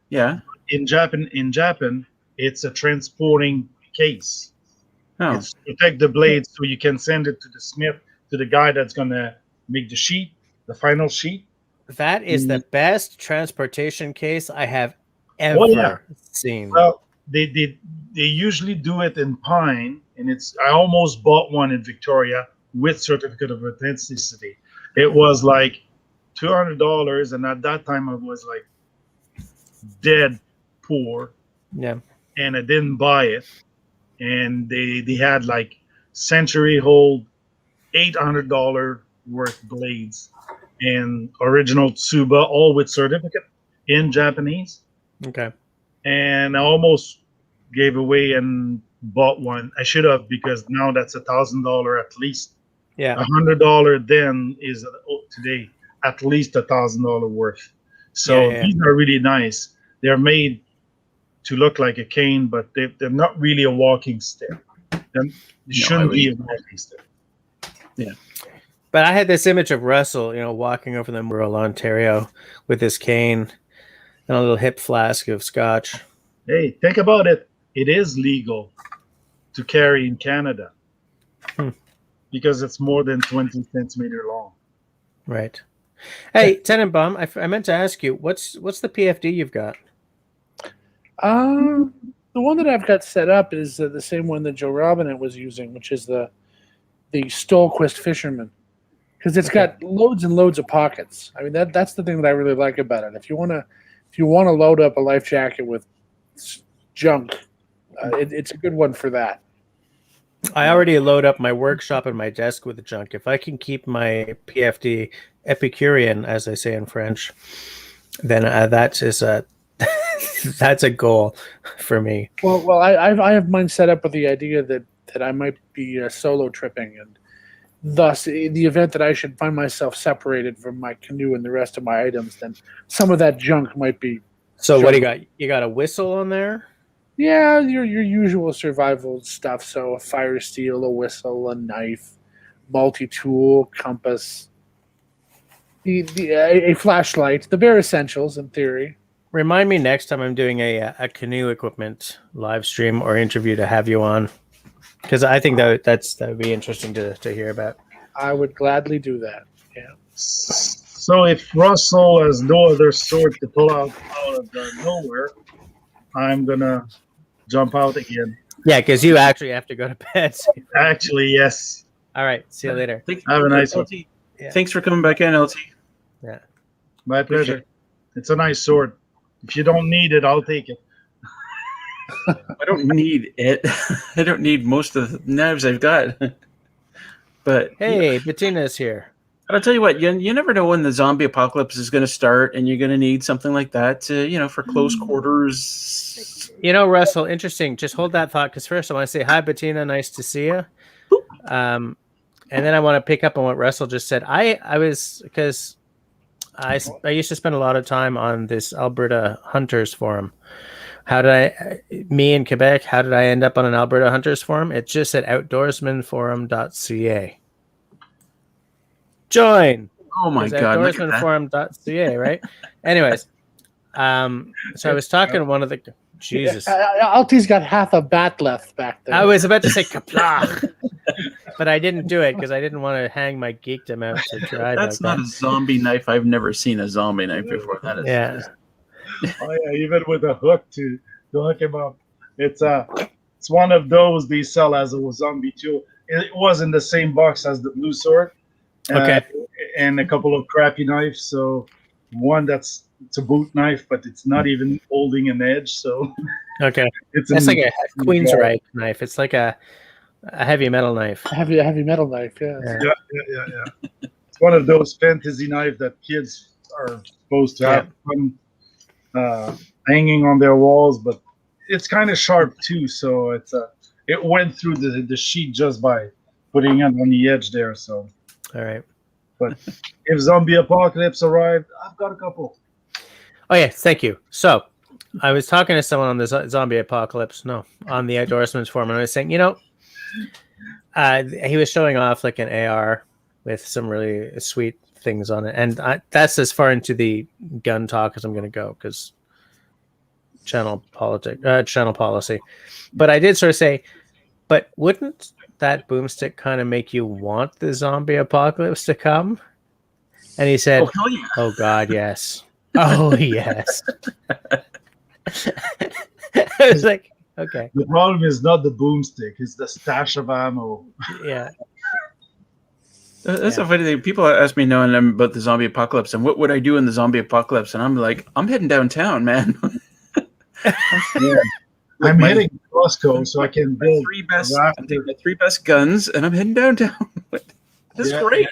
Yeah. In Japan, it's a transporting case. Oh. It's to protect the blade, so you can send it to the smith, to the guy that's gonna make the sheet, the final sheet. That is the best transportation case I have ever seen. Well, they usually do it in pine, and I almost bought one in Victoria with certificate of authenticity. It was like $200, and at that time I was like dead poor. Yeah. And I didn't buy it. And they had like century-old $800 worth blades and original Tsuba, all with certificate in Japanese. Okay. And I almost gave away and bought one. I should have, because now that's $1,000 at least. Yeah. $100 then is today at least $1,000 worth. So these are really nice. They're made to look like a cane, but they're not really a walking stick. They shouldn't be a walking stick. Yeah. But I had this image of Russell, walking over the rural Ontario with his cane and a little hip flask of scotch. Hey, think about it. It is legal to carry in Canada because it's more than 20 centimeter long. Right. Hey, Tenenbaum, I meant to ask you, what's the PFD you've got? The one that I've got set up is the same one that Joe Robinette was using, which is the Stolquist Fisherman, because it's got loads and loads of pockets. I mean, that's the thing that I really like about it. If you want to load up a life jacket with junk, it's a good one for that. I already load up my workshop and my desk with junk. If I can keep my PFD Epicurean, as they say in French, then that is that's a goal for me. Well, I have mine set up with the idea that I might be solo tripping, and thus, in the event that I should find myself separated from my canoe and the rest of my items, then some of that junk might be. So what do you got? You got a whistle on there? Yeah, your usual survival stuff. So a fire steel, a whistle, a knife, multi-tool, compass, a flashlight, the bare essentials in theory. Remind me next time I'm doing a canoe equipment live stream or interview to have you on, because I think that would be interesting to hear about. I would gladly do that. Yeah. So if Russell has no other sword to pull out of nowhere, I'm gonna jump out again. Yeah, because you actually have to go to bed. Actually, yes. All right. See you later. Have a nice one. LT. Yeah. Thanks for coming back in, LT. Yeah. My pleasure. It's a nice sword. If you don't need it, I'll take it. I don't need it. I don't need most of the knives I've got. But Hey, Bettina's here. I'll tell you what, you never know when the zombie apocalypse is going to start, and you're going to need something like that to, for close quarters. Russell, interesting. Just hold that thought, because first I want to say hi, Bettina. Nice to see you. And then I want to pick up on what Russell just said. I used to spend a lot of time on this Alberta Hunters forum. Me in Quebec, how did I end up on an Alberta Hunters forum? It just said outdoorsmanforum.ca. Join. Oh my God. Outdoorsmanforum.ca, right? Anyways, so I was talking to one of the Jesus. Alty's got half a bat left back there. I was about to say kapla, but I didn't do it because I didn't want to hang my geekdom out to dry. That's not a zombie knife. I've never seen a zombie knife before. That is. Yeah. Oh yeah, even with a hook to hook him up. It's one of those they sell as a zombie tool. It was in the same box as the blue sword. Okay. And a couple of crappy knives. So one it's a boot knife, but it's not even holding an edge. So Okay. it's like a Queen's Reich knife. It's like a heavy metal knife. A heavy metal knife, yeah. Yeah. It's one of those fantasy knives that kids are supposed to have fun hanging on their walls, but it's kind of sharp too. So it went through the sheet just by putting it on the edge there. So. All right. But if zombie apocalypse arrived, I've got a couple. Oh yeah, thank you. So I was talking to someone on the zombie apocalypse, on the Outdoorsman's forum, and I was saying, he was showing off like an AR with some really sweet things on it, and that's as far into the gun talk as I'm going to go, because channel policy. But I did sort of say, but wouldn't that boomstick kind of make you want the zombie apocalypse to come? And he said, Oh, hell yeah. Oh God, yes. Oh yes. I was like, okay. The problem is not the boomstick; it's the stash of ammo. Yeah. That's a funny thing. People ask me now and then about the zombie apocalypse and what would I do in the zombie apocalypse, and I'm like, I'm heading downtown, man. Yeah. I'm heading to Costco so I can build I'm taking my 3 best guns, and I'm heading downtown. This is great.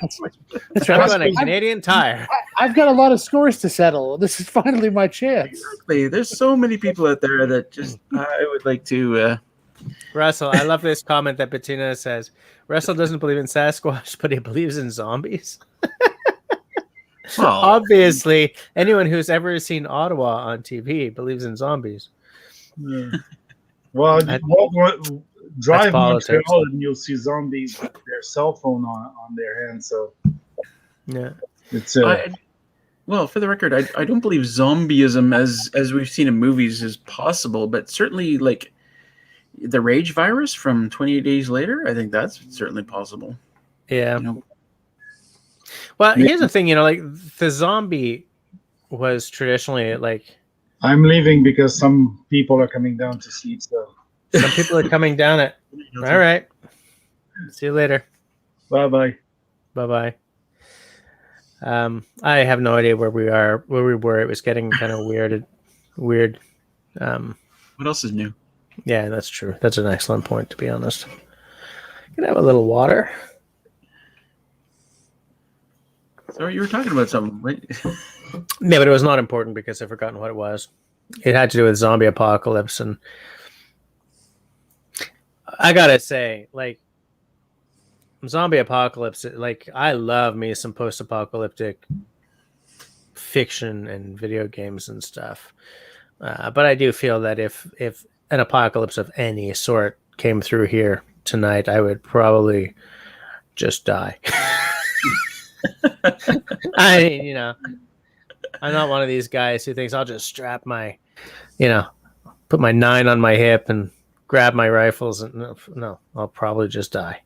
That's I'm right. on a Canadian Tire. I've got a lot of scores to settle. This is finally my chance. Exactly. There's so many people out there that just I would like to. Russell, I love this comment that Bettina says. Russell doesn't believe in Sasquatch, but he believes in zombies. Well, Obviously, anyone who's ever seen Ottawa on TV believes in zombies. Yeah. Well, drive politics. Montreal and you'll see zombies with their cell phone on their hands. So Yeah. It's Well, for the record, I don't believe zombieism as we've seen in movies is possible, but certainly like the rage virus from 28 Days Later, I think that's certainly possible. Yeah. You know, Well, here's the thing, like the zombie was traditionally like I'm leaving because some people are coming down to see it. So some people are coming down it. All right. See you later. bye bye. Bye-bye. I have no idea where we were. It was getting kind of weird. What else is new? Yeah, that's true. That's an excellent point, to be honest. Can I have a little water? Sorry, you were talking about something. Wait. Yeah, but it was not important because I've forgotten what it was. It had to do with zombie apocalypse, and I gotta say, like, zombie apocalypse, like, I love me some post-apocalyptic fiction and video games and stuff. But I do feel that if an apocalypse of any sort came through here tonight, I would probably just die. I mean, I'm not one of these guys who thinks I'll just strap my, put my 9 on my hip and grab my rifles. And no, I'll probably just die.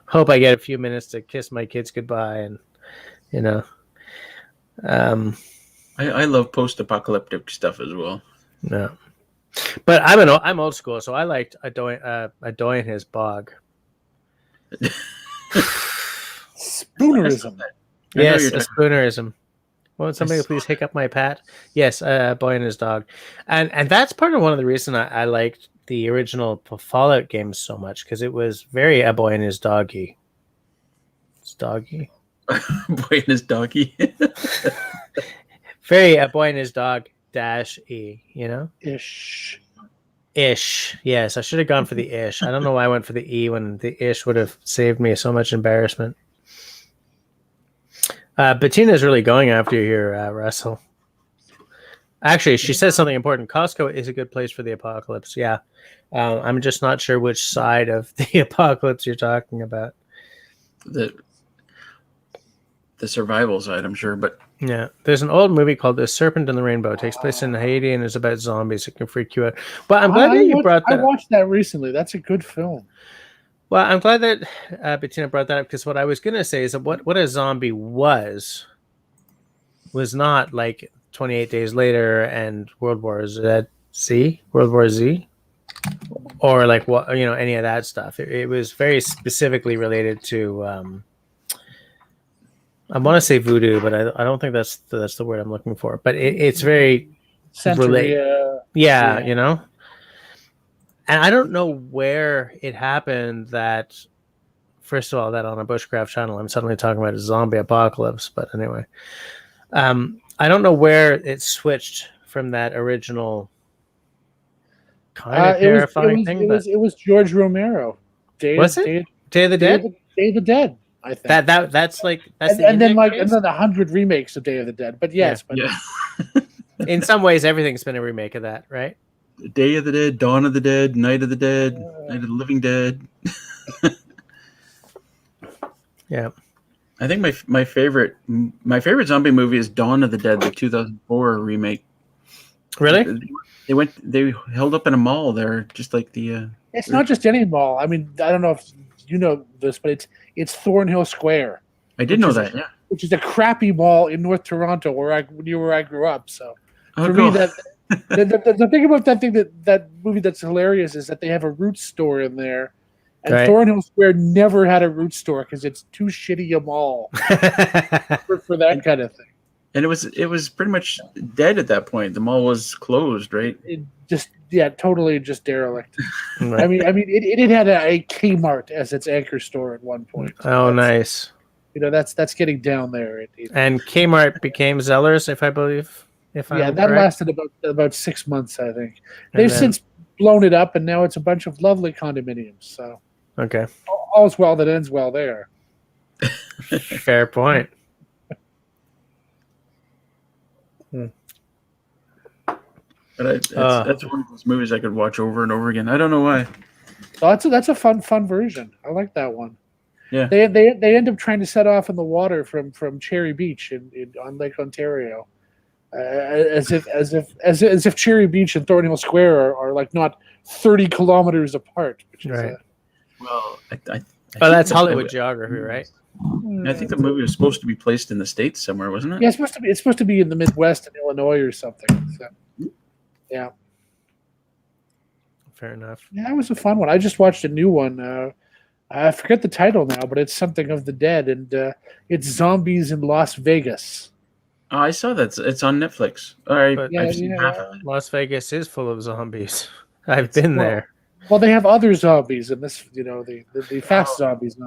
Hope I get a few minutes to kiss my kids goodbye. And, I love post-apocalyptic stuff as well. no, but I'm old school. So I liked Adoy and his bog. Spoonerism. Yes, a spoonerism. Won't somebody please hiccup my pat? Yes, Boy and His Dog. And that's part of one of the reasons I liked the original Fallout games so much, because it was very A Boy and His Doggy. It's doggy. Boy and His Doggy. Very A Boy and His Dog -E, Ish. Yes, I should have gone for the ish. I don't know why I went for the E when the ish would have saved me so much embarrassment. Bettina's really going after you here, Russell. Actually, she says something important. Costco is a good place for the apocalypse. Yeah. I'm just not sure which side of the apocalypse you're talking about. The survival side, I'm sure, but Yeah. There's an old movie called The Serpent and the Rainbow. It takes place in Haiti and is about zombies. It can freak you out. But I'm glad that you brought that I watched that recently. That's a good film. Well, I'm glad that Bettina brought that up, because what I was going to say is that what a zombie was not like 28 Days Later and World War Z, or like what any of that stuff. It was very specifically related to I want to say voodoo, but I don't think that's the word I'm looking for. But it's very Santeria. Yeah. And I don't know where it happened that, first of all, that on a bushcraft channel, I'm suddenly talking about a zombie apocalypse. But anyway, I don't know where it switched from that original kind of terrifying thing. It was George Romero. Day of the Dead. I think that's and then 100 remakes of Day of the Dead. But yes, yeah. In some ways, everything's been a remake of that, right? Day of the Dead, Dawn of the Dead, Night of the Dead, Night of the Living Dead. Yeah. I think my favorite zombie movie is Dawn of the Dead, the 2004 remake. Really? They held up in a mall there, just like the. It's not just any mall. I mean, I don't know if you know this, but it's Thornhill Square. I did know that, yeah. Which is a crappy mall in North Toronto, near where I grew up. So for me, that the thing about that movie that's hilarious is that they have a Roots store in there, and right. Thornhill Square never had a Roots store because it's too shitty a mall for that kind of thing. And it was pretty much dead at that point. The mall was closed, right? Totally just derelict. Right. I mean, it had a Kmart as its anchor store at one point. Oh, nice. That's getting down there. And Kmart became Zellers, if I believe. That lasted about 6 months, I think. They've since blown it up, and now it's a bunch of lovely condominiums. So, okay, all's well that ends well there. Fair point. But that's one of those movies I could watch over and over again. I don't know why. So that's a fun version. I like that one. Yeah. They end up trying to set off in the water from Cherry Beach on Lake Ontario, as if Cherry Beach and Thornhill Square are like not 30 kilometers apart. Which is, Right. Well, I Oh, think that's that- Hollywood geography, right? I think the movie was supposed to be placed in the States somewhere, wasn't it? yeah, it's supposed to be in the Midwest in Illinois or something. So, yeah. Fair enough. Yeah, it was a fun one. I just watched a new one. I forget the title now, but it's something of the dead, and it's zombies in Las Vegas. Oh, I saw that. It's on Netflix. All right, But- I've seen half of it. Las Vegas is full of zombies. I've been Well, there. Well, they have other zombies in this, the fast zombies.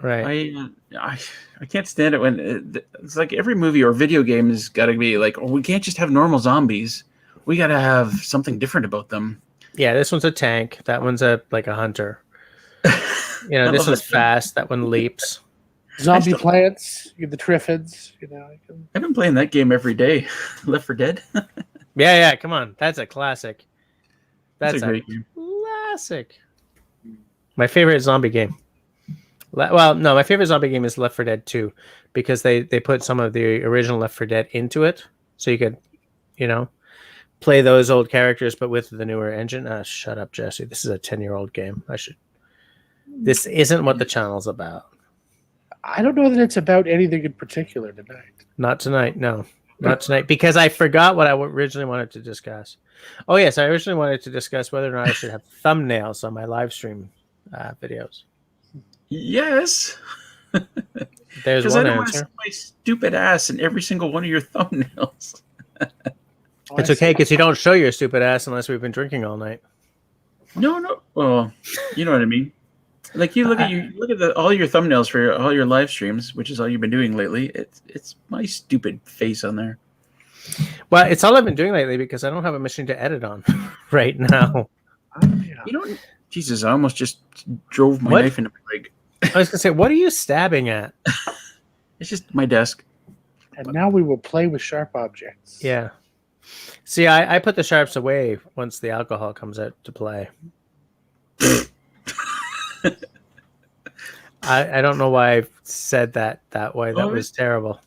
Right. I can't stand it when it's like every movie or video game has got to be like, oh, we can't just have normal zombies. We got to have something different about them. Yeah, this one's a tank. That one's a hunter. I This love one's that. fast. That one leaps. Zombie still- plants, you have the Triffids. I've been playing that game every day. Left 4 Dead. Yeah. Come on, that's a classic. That's That's a great game. classic. My favorite zombie game. My favorite zombie game is Left 4 Dead 2 because they put some of the original Left 4 Dead into it, so you could, play those old characters but with the newer engine. Shut up, Jesse. This is a 10-year-old game. This isn't what the channel's about. I don't know that it's about anything in particular tonight. Not tonight. No, not tonight because I forgot what I originally wanted to discuss. Oh yes, I originally wanted to discuss whether or not I should have thumbnails on my live stream videos. Yes. There's Because I one don't want to see answer. my stupid ass in every single one of your thumbnails. It's okay because you don't show your stupid ass unless we've been drinking all night. No. Well, you know what I mean. Like you look at all your thumbnails for all your live streams, which is all you've been doing lately. It's my stupid face on there. Well, it's all I've been doing lately because I don't have a machine to edit on right now. Yeah. You know, Jesus, I almost just drove my What? knife into my leg. I was gonna say, what are you stabbing at? It's just my desk. And now we will play with sharp objects. Yeah. See, I put the sharps away once the alcohol comes out to play. I don't know why I said that way. That was terrible.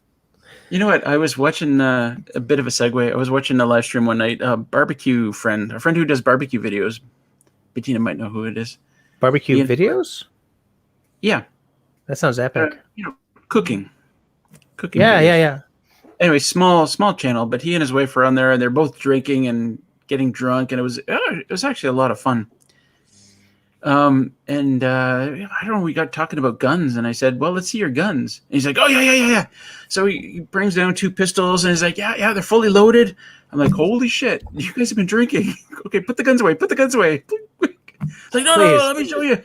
You know what? I was watching a bit of a segue. I was watching a live stream one night. A barbecue friend, a friend who does barbecue videos. Bettina might know who it is. Barbecue Ian- videos? Yeah, That sounds epic. cooking. Yeah, videos. yeah. Anyway, small channel, but he and his wife are on there, and they're both drinking and getting drunk, and it was actually a lot of fun. I don't know, we got talking about guns, and I said, well, let's see your guns. And he's like, oh, yeah. So he brings down 2 pistols, and he's like, yeah, they're fully loaded. I'm like, holy shit, you guys have been drinking. Okay, put the guns away. Quick. It's like, no, let me show you.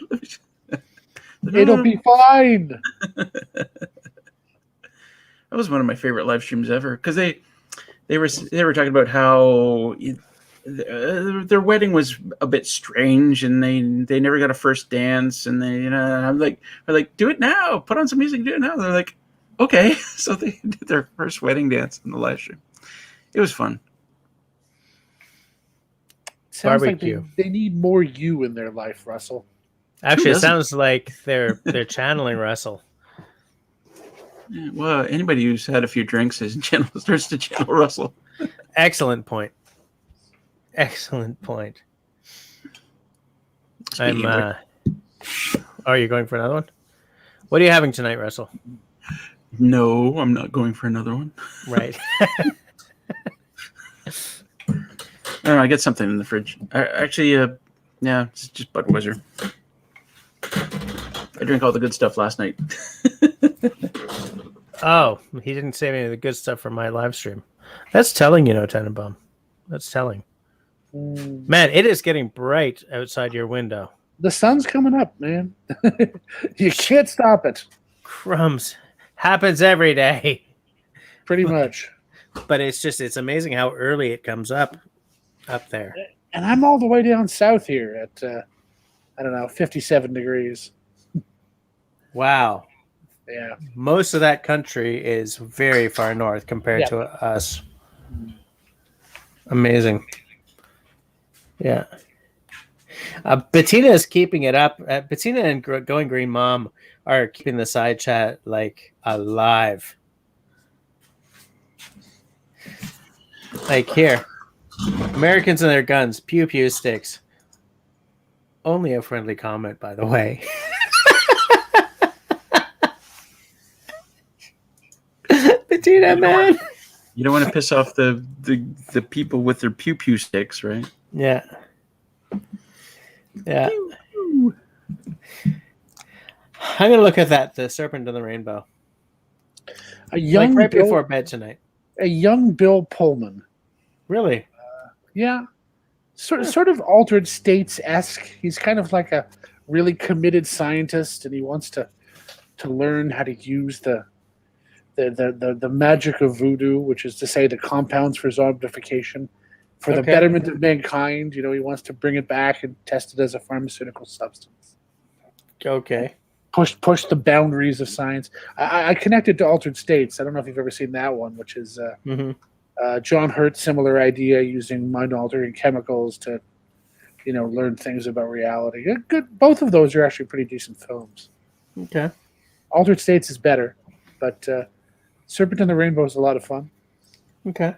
It'll be fine. That was one of my favorite live streams ever because they were talking about how their wedding was a bit strange and they never got a first dance and I'm like do it now, put on some music, do it now. They're like, okay. So they did their first wedding dance in the live stream. It was fun. Sounds Barbecue. like they need more you in their life, Russell. Actually, it doesn't? sounds like they're channeling Russell. Yeah, well, anybody who's had a few drinks starts to channel Russell. Excellent point. Speaking of Are you going for another one? What are you having tonight, Russell? no, I'm not going for another one. Right. I don't know, I get something in the fridge. It's just Budweiser. I drank all the good stuff last night. Oh, he didn't save any of the good stuff from my live stream. That's telling, Tenenbaum. That's telling. Man, it is getting bright outside your window. The sun's coming up, man. You can't stop it. Crumbs. Happens every day. Pretty much. But it's amazing how early it comes up there. And I'm all the way down south here at, 57 degrees. Wow. Yeah. Most of that country is very far north compared Yeah. to us. Amazing. Yeah. Bettina is keeping it up. Bettina and Going Green Mom are keeping the side chat like alive. Like here, Americans and their guns, pew pew sticks. Only a friendly comment, by the way. Bettina, man. You don't want to piss off the people with their pew pew sticks, right? Yeah. Yeah. I'm gonna look at that, the Serpent in the Rainbow. A young Like right Bill, before bed tonight. a young Bill Pullman. Really? Yeah, sort of Altered States-esque. He's kind of like a really committed scientist, and he wants to learn how to use the magic of voodoo, which is to say the compounds for zombification, for the Okay. betterment of mankind. You know, he wants to bring it back and test it as a pharmaceutical substance. Okay. Push the boundaries of science. I connected to Altered States. I don't know if you've ever seen that one, which is John Hurt, similar idea, using mind-altering chemicals to, learn things about reality. Good. Both of those are actually pretty decent films. Okay. Altered States is better, but Serpent and the Rainbow is a lot of fun. Okay.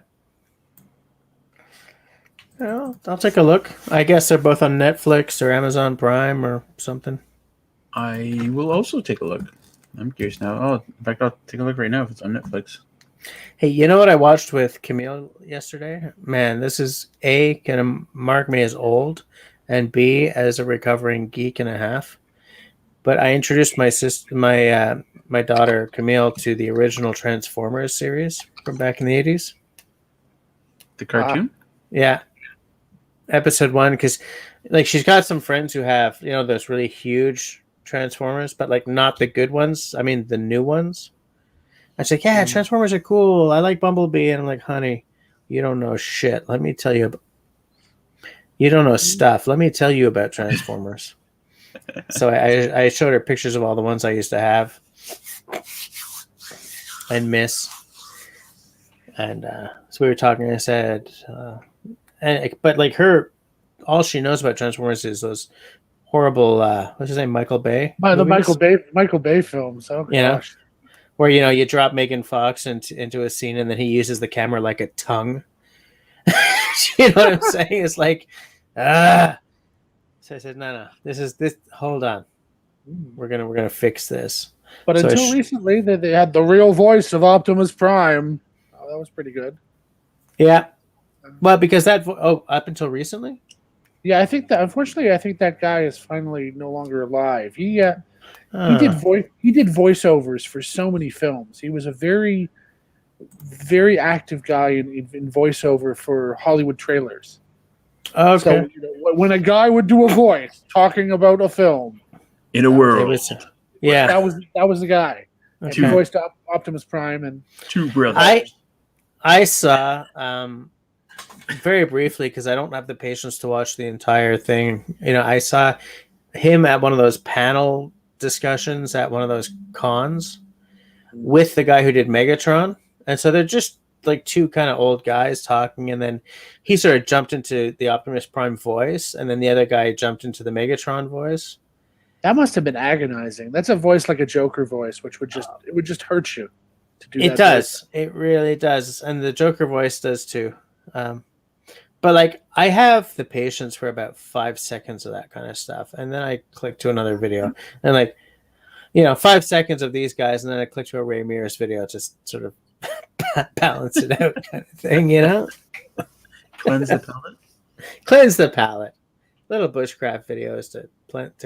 Well, I'll take a look. I guess they're both on Netflix or Amazon Prime or something. I will also take a look. I'm curious now. Oh, in fact, I'll take a look right now if it's on Netflix. Hey, you know what I watched with Camille yesterday? Man, this is A, gonna mark me as old, and B, as a recovering geek and a half. But I introduced my my daughter Camille to the original Transformers series from back in the 80s. The cartoon? Yeah. Episode 1, because like she's got some friends who have, those really huge Transformers, but like not the good ones. I mean the new ones. I was like, yeah, Transformers are cool. I like Bumblebee. And I'm like, honey, you don't know shit. Let me tell you. You don't know stuff. Let me tell you about Transformers. So I showed her pictures of all the ones I used to have and and so we were talking. I said, but like her, all she knows about Transformers is those horrible what's his name, Michael Bay. The movies. Michael Bay films. Oh gosh. Where you drop Megan Fox into a scene and then he uses the camera like a tongue. You know what I'm saying? It's like So I said, no. This. Hold on. We're gonna fix this. But So until recently, they had the real voice of Optimus Prime. Oh, that was pretty good. Yeah. Well, because up until recently. Yeah, unfortunately, I think that guy is finally no longer alive. He did voiceovers for so many films. He was a very, very active guy in voiceover for Hollywood trailers. Okay. So when a guy would do a voice talking about a film, In a world. Yeah. that was the guy. And he voiced Optimus Prime and Two brothers. I saw very briefly, because I don't have the patience to watch the entire thing. I saw him at one of those panel discussions at one of those cons with the guy who did Megatron, and so they're just like two kind of old guys talking, and then he sort of jumped into the Optimus Prime voice, and then the other guy jumped into the Megatron voice. that must have been agonizing. That's a voice like a Joker voice, which would just hurt you to do. It does. Voice. It really does, and the Joker voice does too. But like, I have the patience for about 5 seconds of that kind of stuff, and then I click to another video, and like, 5 seconds of these guys, and then I click to a Ray Mears video, just sort of balance it out, kind of thing, Cleanse the palate. Cleanse the palate. Little bushcraft videos to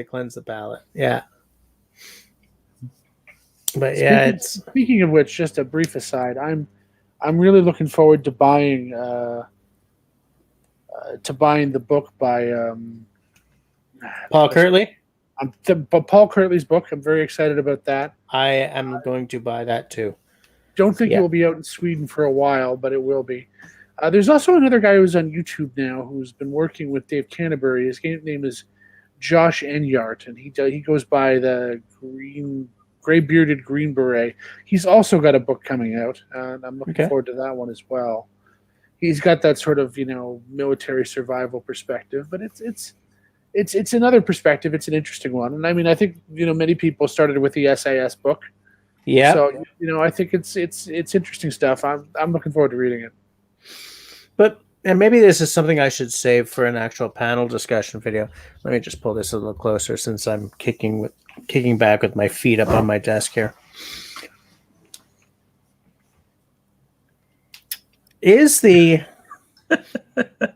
cleanse the palate. Yeah. But yeah, speaking of which, just a brief aside, I'm really looking forward to buying the book by Paul Kirtley. Paul Kirtley's book. I'm very excited about that. I am going to buy that too. Don't think it will be out in Sweden for a while, but it will be. There's also another guy who's on YouTube now who's been working with Dave Canterbury. His name is Josh Enyart, and he goes by the gray-bearded Green Beret. He's also got a book coming out, and I'm looking forward to that one as well. He's got that sort of military survival perspective, but it's it's another perspective. It's an interesting one, and I mean, I think many people started with the SAS book. Yeah. So I think it's interesting stuff. I'm looking forward to reading it. But and maybe this is something I should save for an actual panel discussion video. Let me just pull this a little closer since I'm kicking back with my feet up on my desk here. Is the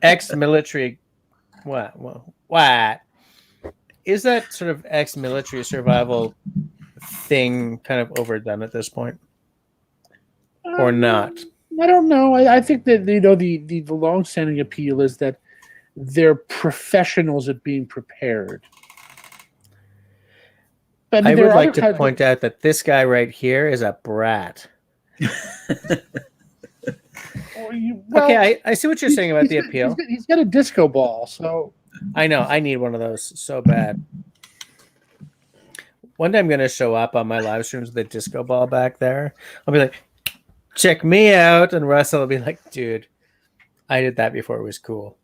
ex-military what? Is that sort of ex-military survival thing kind of overdone at this point, or not? I don't know. I think that the long-standing appeal is that they're professionals at being prepared. But I would like to point out that this guy right here is a brat. Okay, I see what you're saying about the appeal. He's got a disco ball, so I know I need one of those so bad. One day I'm going to show up on my live streams with a disco ball back there. I'll be like, check me out. And Russell will be like, dude, I did that before it was cool.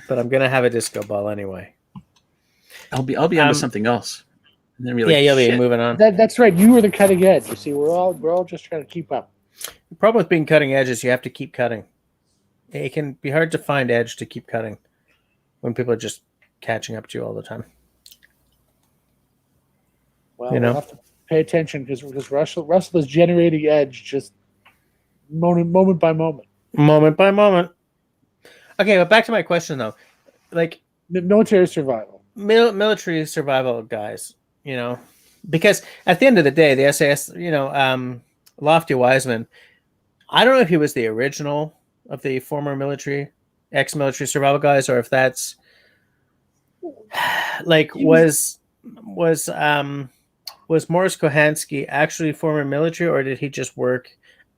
But I'm going to have a disco ball anyway. I'll be onto something else. And then be like, yeah, you'll be shit. moving on. That's right. You were the cutting edge. You see, we're all just trying to keep up. The problem with being cutting edge is you have to keep cutting. It can be hard to find edge to keep cutting when people are just catching up to you all the time. Well, we'll have to pay attention because Russell is generating edge just moment by moment. Moment by moment. Okay, but back to my question though. Like military survival. Military survival guys, because at the end of the day, the SAS, Lofty Wiseman, I don't know if he was the original of the former ex-military survival guys, or if that's like was Morris Kohansky actually former military, or did he just work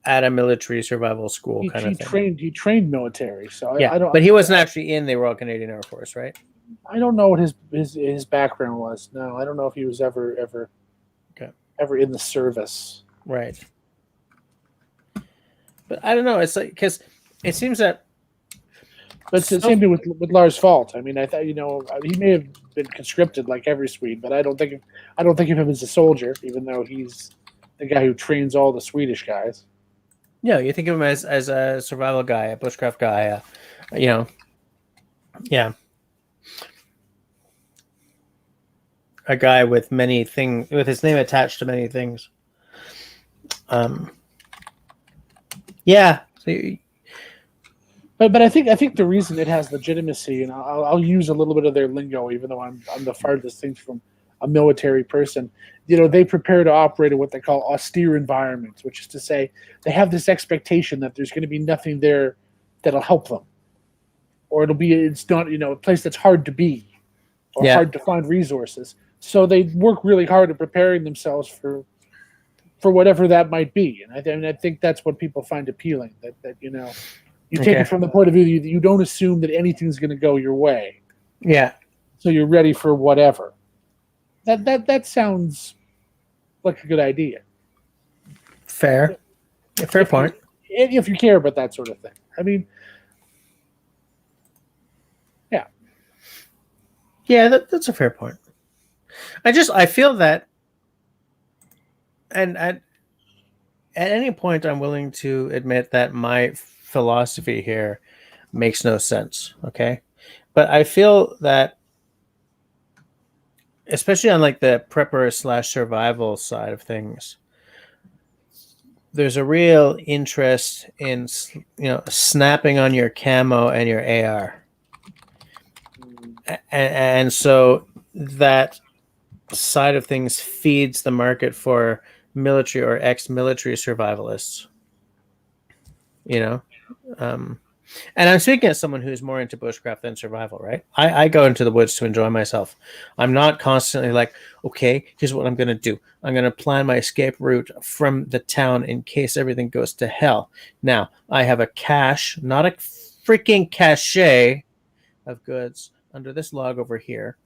at a military survival school kind of thing? He trained military, so yeah. But he wasn't actually in the Royal Canadian Air Force, right? I don't know what his background was. No, I don't know if he was ever in the service. Right. But I don't know. It's like because it seems that. But it's the same thing with Lars Falt. I mean, I thought he may have been conscripted like every Swede, but I don't think of him as a soldier, even though he's the guy who trains all the Swedish guys. Yeah, you think of him as a survival guy, a bushcraft guy, yeah, a guy with many things, with his name attached to many things. Yeah. But I think the reason it has legitimacy, and I'll use a little bit of their lingo, even though I'm the farthest thing from a military person. They prepare to operate in what they call austere environments, which is to say they have this expectation that there's going to be nothing there that'll help them, or it's not a place that's hard to be or hard to find resources. So they work really hard at preparing themselves for whatever that might be, and I think that's what people find appealing. That you take it from the point of view that you don't assume that anything's going to go your way. Yeah. So you're ready for whatever. That sounds like a good idea. Fair point. If you care about that sort of thing. I mean, yeah. Yeah, that's a fair point. I feel that, and at any point I'm willing to admit that my philosophy here makes no sense, okay? But I feel that, especially on like the prepper / survival side of things, there's a real interest in snapping on your camo and your AR, and so that side of things feeds the market for military or ex-military survivalists. And I'm speaking as someone who's more into bushcraft than survival, right? I go into the woods to enjoy myself. I'm not constantly like, okay, here's what I'm going to do. I'm going to plan my escape route from the town in case everything goes to hell. Now, I have a cache, not a freaking cache of goods under this log over here.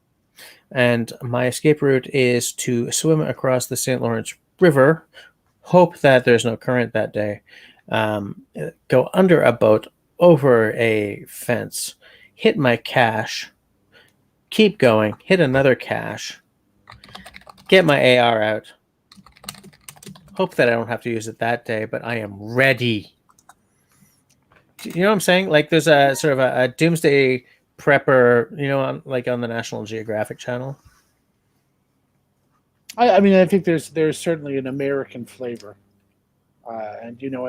And my escape route is to swim across the St. Lawrence River, hope that there's no current that day, go under a boat, over a fence, hit my cache, keep going, hit another cache, get my AR out. Hope that I don't have to use it that day, but I am ready. You know what I'm saying? Like there's a sort of a doomsday prepper, you know, like on the National Geographic channel. I mean, I think there's certainly an American flavor, and you know,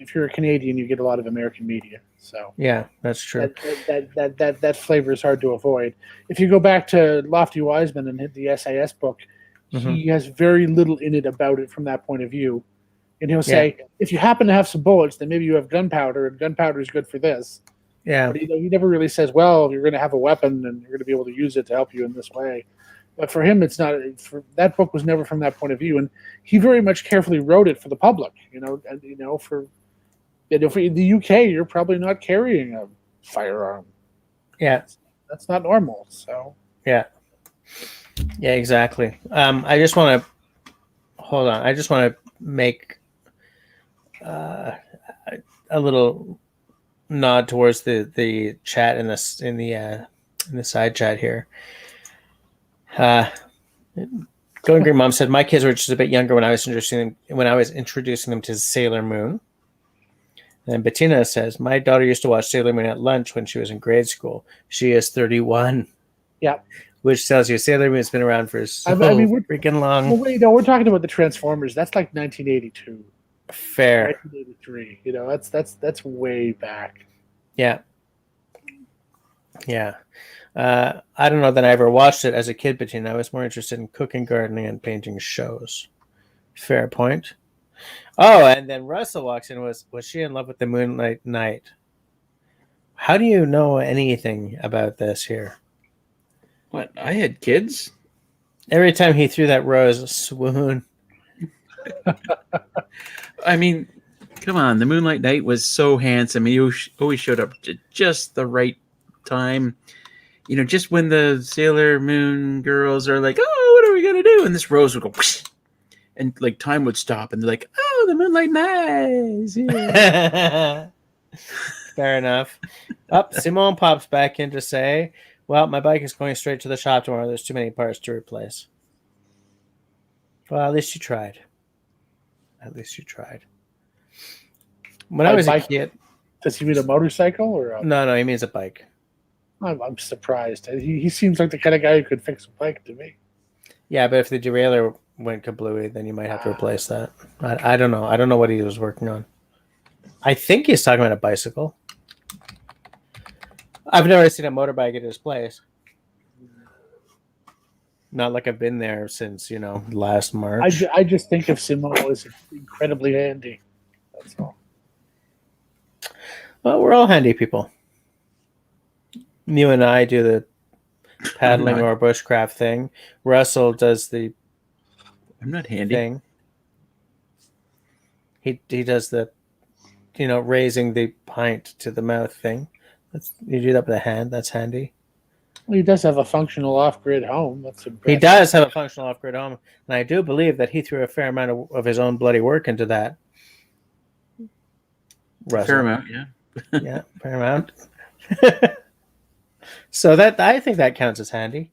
if you're a Canadian, you get a lot of American media. So Yeah, that's true. that flavor is hard to avoid. If you go back to Lofty Wiseman and hit the SAS book, he has very little in it about it from that point of view. And he'll say, if you happen to have some bullets, then maybe you have gunpowder, and gunpowder is good for this. Yeah. But he never really says, well, you're going to have a weapon, and you're going to be able to use it to help you in this way. But for him, it's not. That book was never from that point of view, and he very much carefully wrote it for the public. You know, and for in the UK, you're probably not carrying a firearm. Yeah. That's not normal. So yeah, exactly. I just want to hold on. I just want to make a little nod towards the chat in the side chat here. Going Green Mom said, my kids were just a bit younger when I was introducing them to Sailor Moon. And Bettina says, my daughter used to watch Sailor Moon at lunch when she was in grade school. She is 31. Yeah. Which tells you Sailor Moon's been around for so freaking long. Well, we're talking about the Transformers. That's like 1982. Fair. 1983. You know, that's way back. Yeah. Yeah. I don't know that I ever watched it as a kid, but I was more interested in cooking, gardening, and painting shows. Fair point. Oh, and then Russell walks in. Was she in love with the Moonlight Knight? How do you know anything about this here? What? I had kids? Every time he threw that rose, swoon. I mean, come on. The Moonlight Knight was so handsome. He always showed up at just the right time. You know, just when the Sailor Moon girls are like, oh, what are we going to do? And this rose would go, whoosh, and like time would stop. And they're like, oh, the Moonlight Knight. Yeah. Fair enough. Simone pops back in to say, well, my bike is going straight to the shop tomorrow. There's too many parts to replace. Well, at least you tried. When I was a kid. Does he mean a motorcycle or No, he means a bike. I'm surprised. He seems like the kind of guy who could fix a bike to me. Yeah, but if the derailleur went kablooey, then you might have to replace that. I don't know. I don't know what he was working on. I think he's talking about a bicycle. I've never seen a motorbike at his place. Not like I've been there since, last March. I just think of Simone as incredibly handy. That's all. Well, we're all handy people. You and I do the paddling or bushcraft thing. Russell does the I'm not handy thing. He does the raising the pint to the mouth thing. You do that with a hand. That's handy. Well, he does have a functional off-grid home. That's impressive. He does have a functional off-grid home, and I do believe that he threw a fair amount of his own bloody work into that. Russell. Fair amount, yeah. Yeah, fair amount. So I think that counts as handy.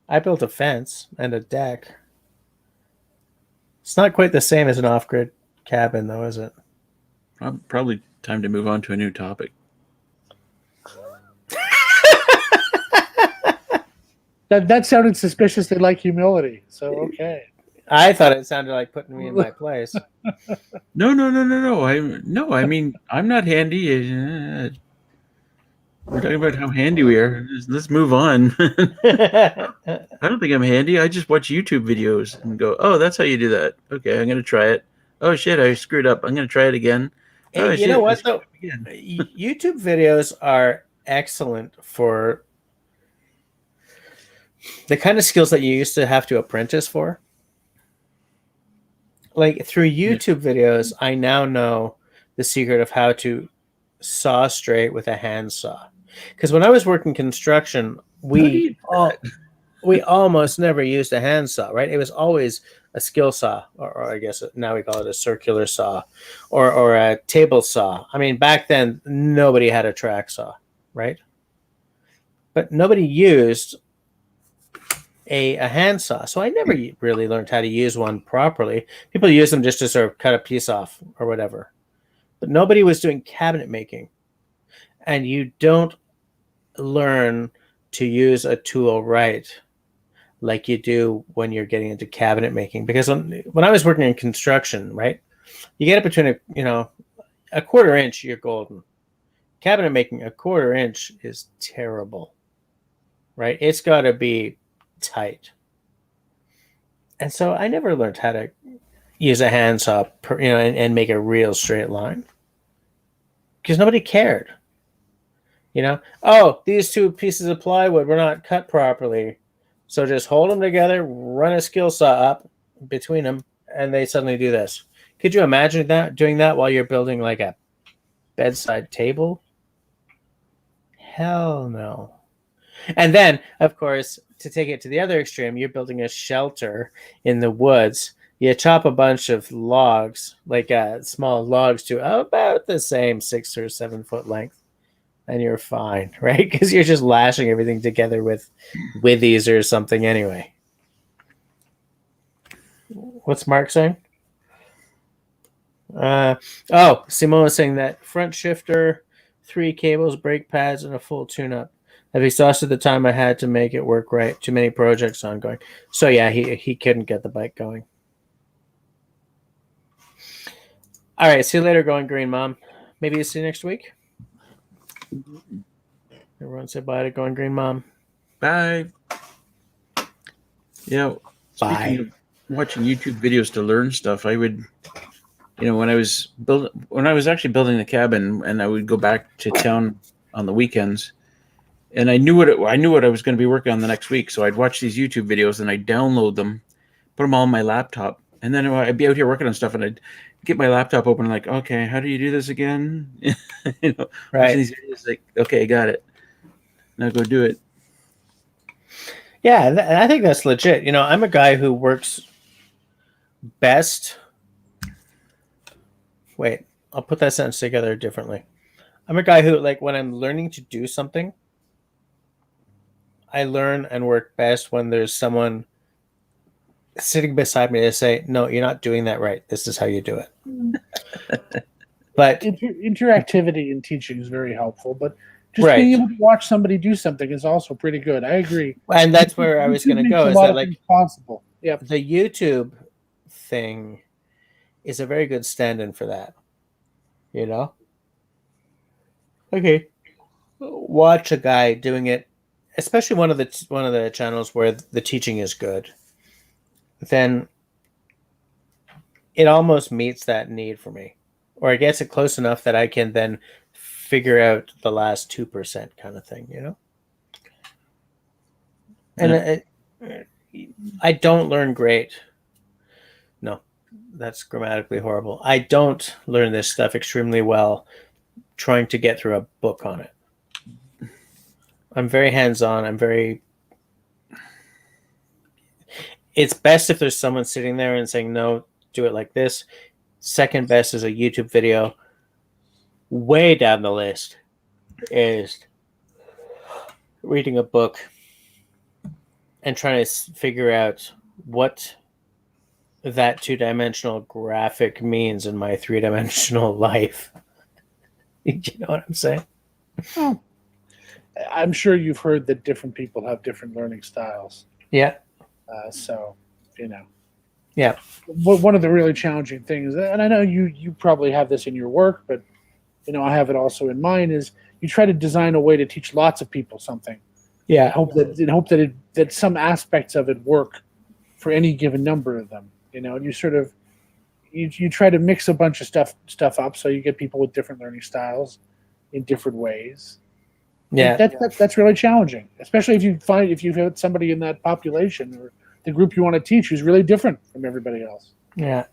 I built a fence and a deck. It's not quite the same as an off-grid cabin, though, is it? Probably time to move on to a new topic. That sounded suspiciously like humility. So okay. I thought it sounded like putting me in my place. No. I mean, I'm not handy. We're talking about how handy we are. Let's move on. I don't think I'm handy. I just watch YouTube videos and go, oh, that's how you do that. Okay, I'm going to try it. Oh, shit, I screwed up. I'm going to try it again. Hey, you know what, though? YouTube videos are excellent for the kind of skills that you used to have to apprentice for. Like, through YouTube videos, I now know the secret of how to saw straight with a handsaw. Because when I was working construction, we almost never used a handsaw, right? It was always a skill saw, or I guess now we call it a circular saw, or a table saw. I mean, back then, nobody had a track saw, right? but nobody used a handsaw. So I never really learned how to use one properly. People use them just to sort of cut a piece off or whatever. But nobody was doing cabinet making. And you don't learn to use a tool right like you do when you're getting into cabinet making. Because when I was working in construction, right, you get it between a quarter inch, you're golden. Cabinet making, a quarter inch is terrible, right? It's got to be tight. And so I never learned how to use a handsaw, and make a real straight line because nobody cared. Oh, these two pieces of plywood were not cut properly. So just hold them together, run a skill saw up between them, and they suddenly do this. Could you imagine doing that while you're building like a bedside table? Hell no. And then, of course, to take it to the other extreme, you're building a shelter in the woods. You chop a bunch of logs, like small logs, to about the same 6 or 7 foot length, and you're fine, right? Because you're just lashing everything together with withies or something anyway. What's Mark saying? Simone was saying that front shifter, 3 cables, brake pads, and a full tune-up. I've exhausted the time I had to make it work right. Too many projects ongoing. So yeah, he couldn't get the bike going. All right, see you later, Going Green Mom. Maybe see you next week. Everyone say bye to Going Green Mom. Bye. Bye. Speaking of watching YouTube videos to learn stuff, I would, when I was actually building the cabin, and I would go back to town on the weekends, and I knew what I was going to be working on the next week. So I'd watch these YouTube videos and I'd download them, put them all on my laptop, and then I'd be out here working on stuff, and I'd get my laptop open and like, okay, how do you do this again? Right. These videos, like, okay, got it. Now go do it. Yeah, I think that's legit. I'm a guy who works best. Wait, I'll put that sentence together differently. I'm a guy who, like, when I'm learning to do something, I learn and work best when there's someone sitting beside me to say, no, you're not doing that right. This is how you do it. But interactivity in teaching is very helpful, but just right. being able to watch somebody do something is also pretty good. I agree. And that's where I was going to go. Is that like possible? Yeah. The YouTube thing is a very good stand-in for that. Okay. Watch a guy doing it, especially one of the channels where the teaching is good. Then it almost meets that need for me, or it gets it close enough that I can then figure out the last 2% kind of thing, And I don't learn great. No, that's grammatically horrible. I don't learn this stuff extremely well trying to get through a book on it. I'm very hands-on. It's best if there's someone sitting there and saying, no, do it like this. Second best is a YouTube video. Way down the list is reading a book and trying to figure out what that 2-dimensional graphic means in my 3-dimensional life. You know what I'm saying? Oh, I'm sure you've heard that different people have different learning styles. Yeah. Yeah. One of the really challenging things, and I know you probably have this in your work, but I have it also in mine, is you try to design a way to teach lots of people something. Yeah. Hope that some aspects of it work for any given number of them. And you sort of you try to mix a bunch of stuff up so you get people with different learning styles in different ways. Yeah. That's really challenging, especially if you've had somebody in that population or the group you want to teach who's really different from everybody else. Yeah.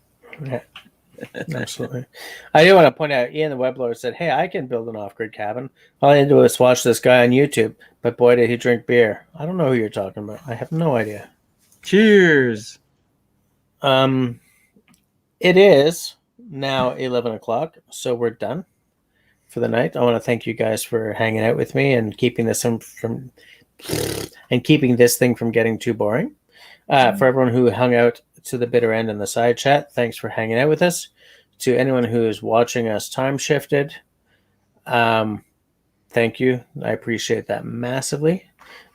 Absolutely. I do want to point out, Ian the Weblord said, hey, I can build an off-grid cabin. All I need to do is watch this guy on YouTube, but boy, did he drink beer. I don't know who you're talking about. I have no idea. Cheers. It is now 11 o'clock, so we're done. for the night. I want to thank you guys for hanging out with me and keeping this from keeping this thing from getting too boring. For everyone who hung out to the bitter end in the side chat, thanks for hanging out with us. To anyone who is watching us time shifted, thank you. I appreciate that massively.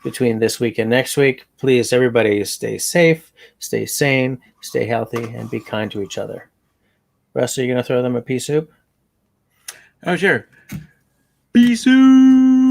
Between this week and next week, please, everybody, stay safe, stay sane, stay healthy, and be kind to each other. Russ, are you going to throw them a pea soup? Oh, sure. Peace out.